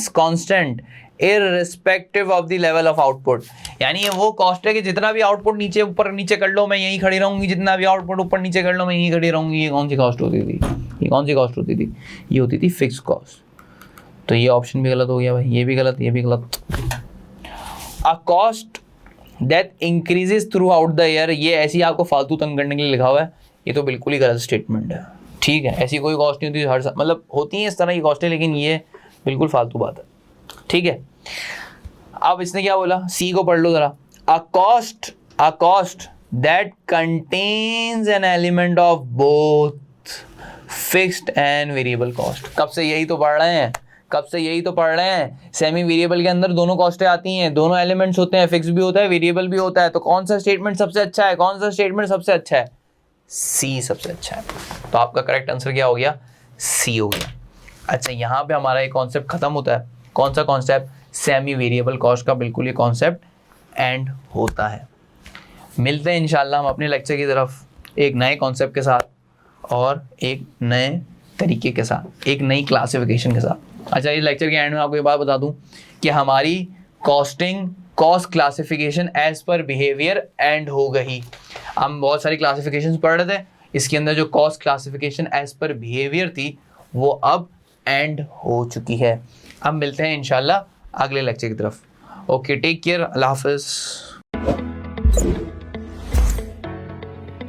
constant irrespective of the level of output, यानी ये वो कॉस्ट है कि जितना भी आउटपुट नीचे ऊपर नीचे कर लो मैं यहीं खड़ी रहूंगी, जितना भी आउटपुट ऊपर नीचे कर लो मैं यहीं खड़ी रहूंगी। ये कौन सी कॉस्ट होती थी? ये कौन सी कॉस्ट होती थी? ये होती थी फिक्स कॉस्ट। तो ये ऑप्शन भी गलत हो गया भाई, ये भी गलत, ये भी गलत। अ cost that increases through out the year, ये ऐसी आपको फालतू तंग करने के लिए लिखा हुआ है, ये तो बिल्कुल ही गलत स्टेटमेंट है। ठीक है, ऐसी कोई कॉस्ट नहीं होती हर साल, मतलब होती हैं इस तरह की कॉस्टें, लेकिन ये बिल्कुल फालतू बात है। ठीक है। अब इसने क्या बोला, सी को पढ़ लो जरा। अ cost that contains an element of both fixed and variable cost. कब से यही तो पढ़ रहे हैं, सेमी वेरिएबल के अंदर दोनों कॉस्टें आती हैं, दोनों एलिमेंट्स होते हैं, फिक्स भी होता है, वेरिएबल भी होता है। तो कौन सा स्टेटमेंट सबसे अच्छा है? सी सबसे अच्छा है। तो आपका करेक्ट आंसर क्या हो गया? सी हो गया। अच्छा, यहाँ पे हमारा एक कॉन्सेप्ट खत्म होता है। कौन सा कॉन्सेप्ट? सेमी वेरिएबल कॉस्ट का बिल्कुल ये कॉन्सेप्ट एंड होता है। मिलते हैं इंशाल्लाह हम अपने लेक्चर की तरफ एक नए कॉन्सेप्ट के साथ और एक नए तरीके के साथ, एक नई क्लासिफिकेशन के साथ। अच्छा, इस लेक्चर के एंड में आपको ये बात बता दूं कि हमारी cost classification as per behaviour end हो गई। हम बहुत सारी क्लासिफिकेशंस पढ़ रहे थे, इसके अंदर जो cost classification as per behaviour थी वो अब एंड हो चुकी है। अब मिलते हैं इंशाल्लाह अगले लेक्चर की तरफ। ओके, टेक केयर, अल्लाह हाफिज़।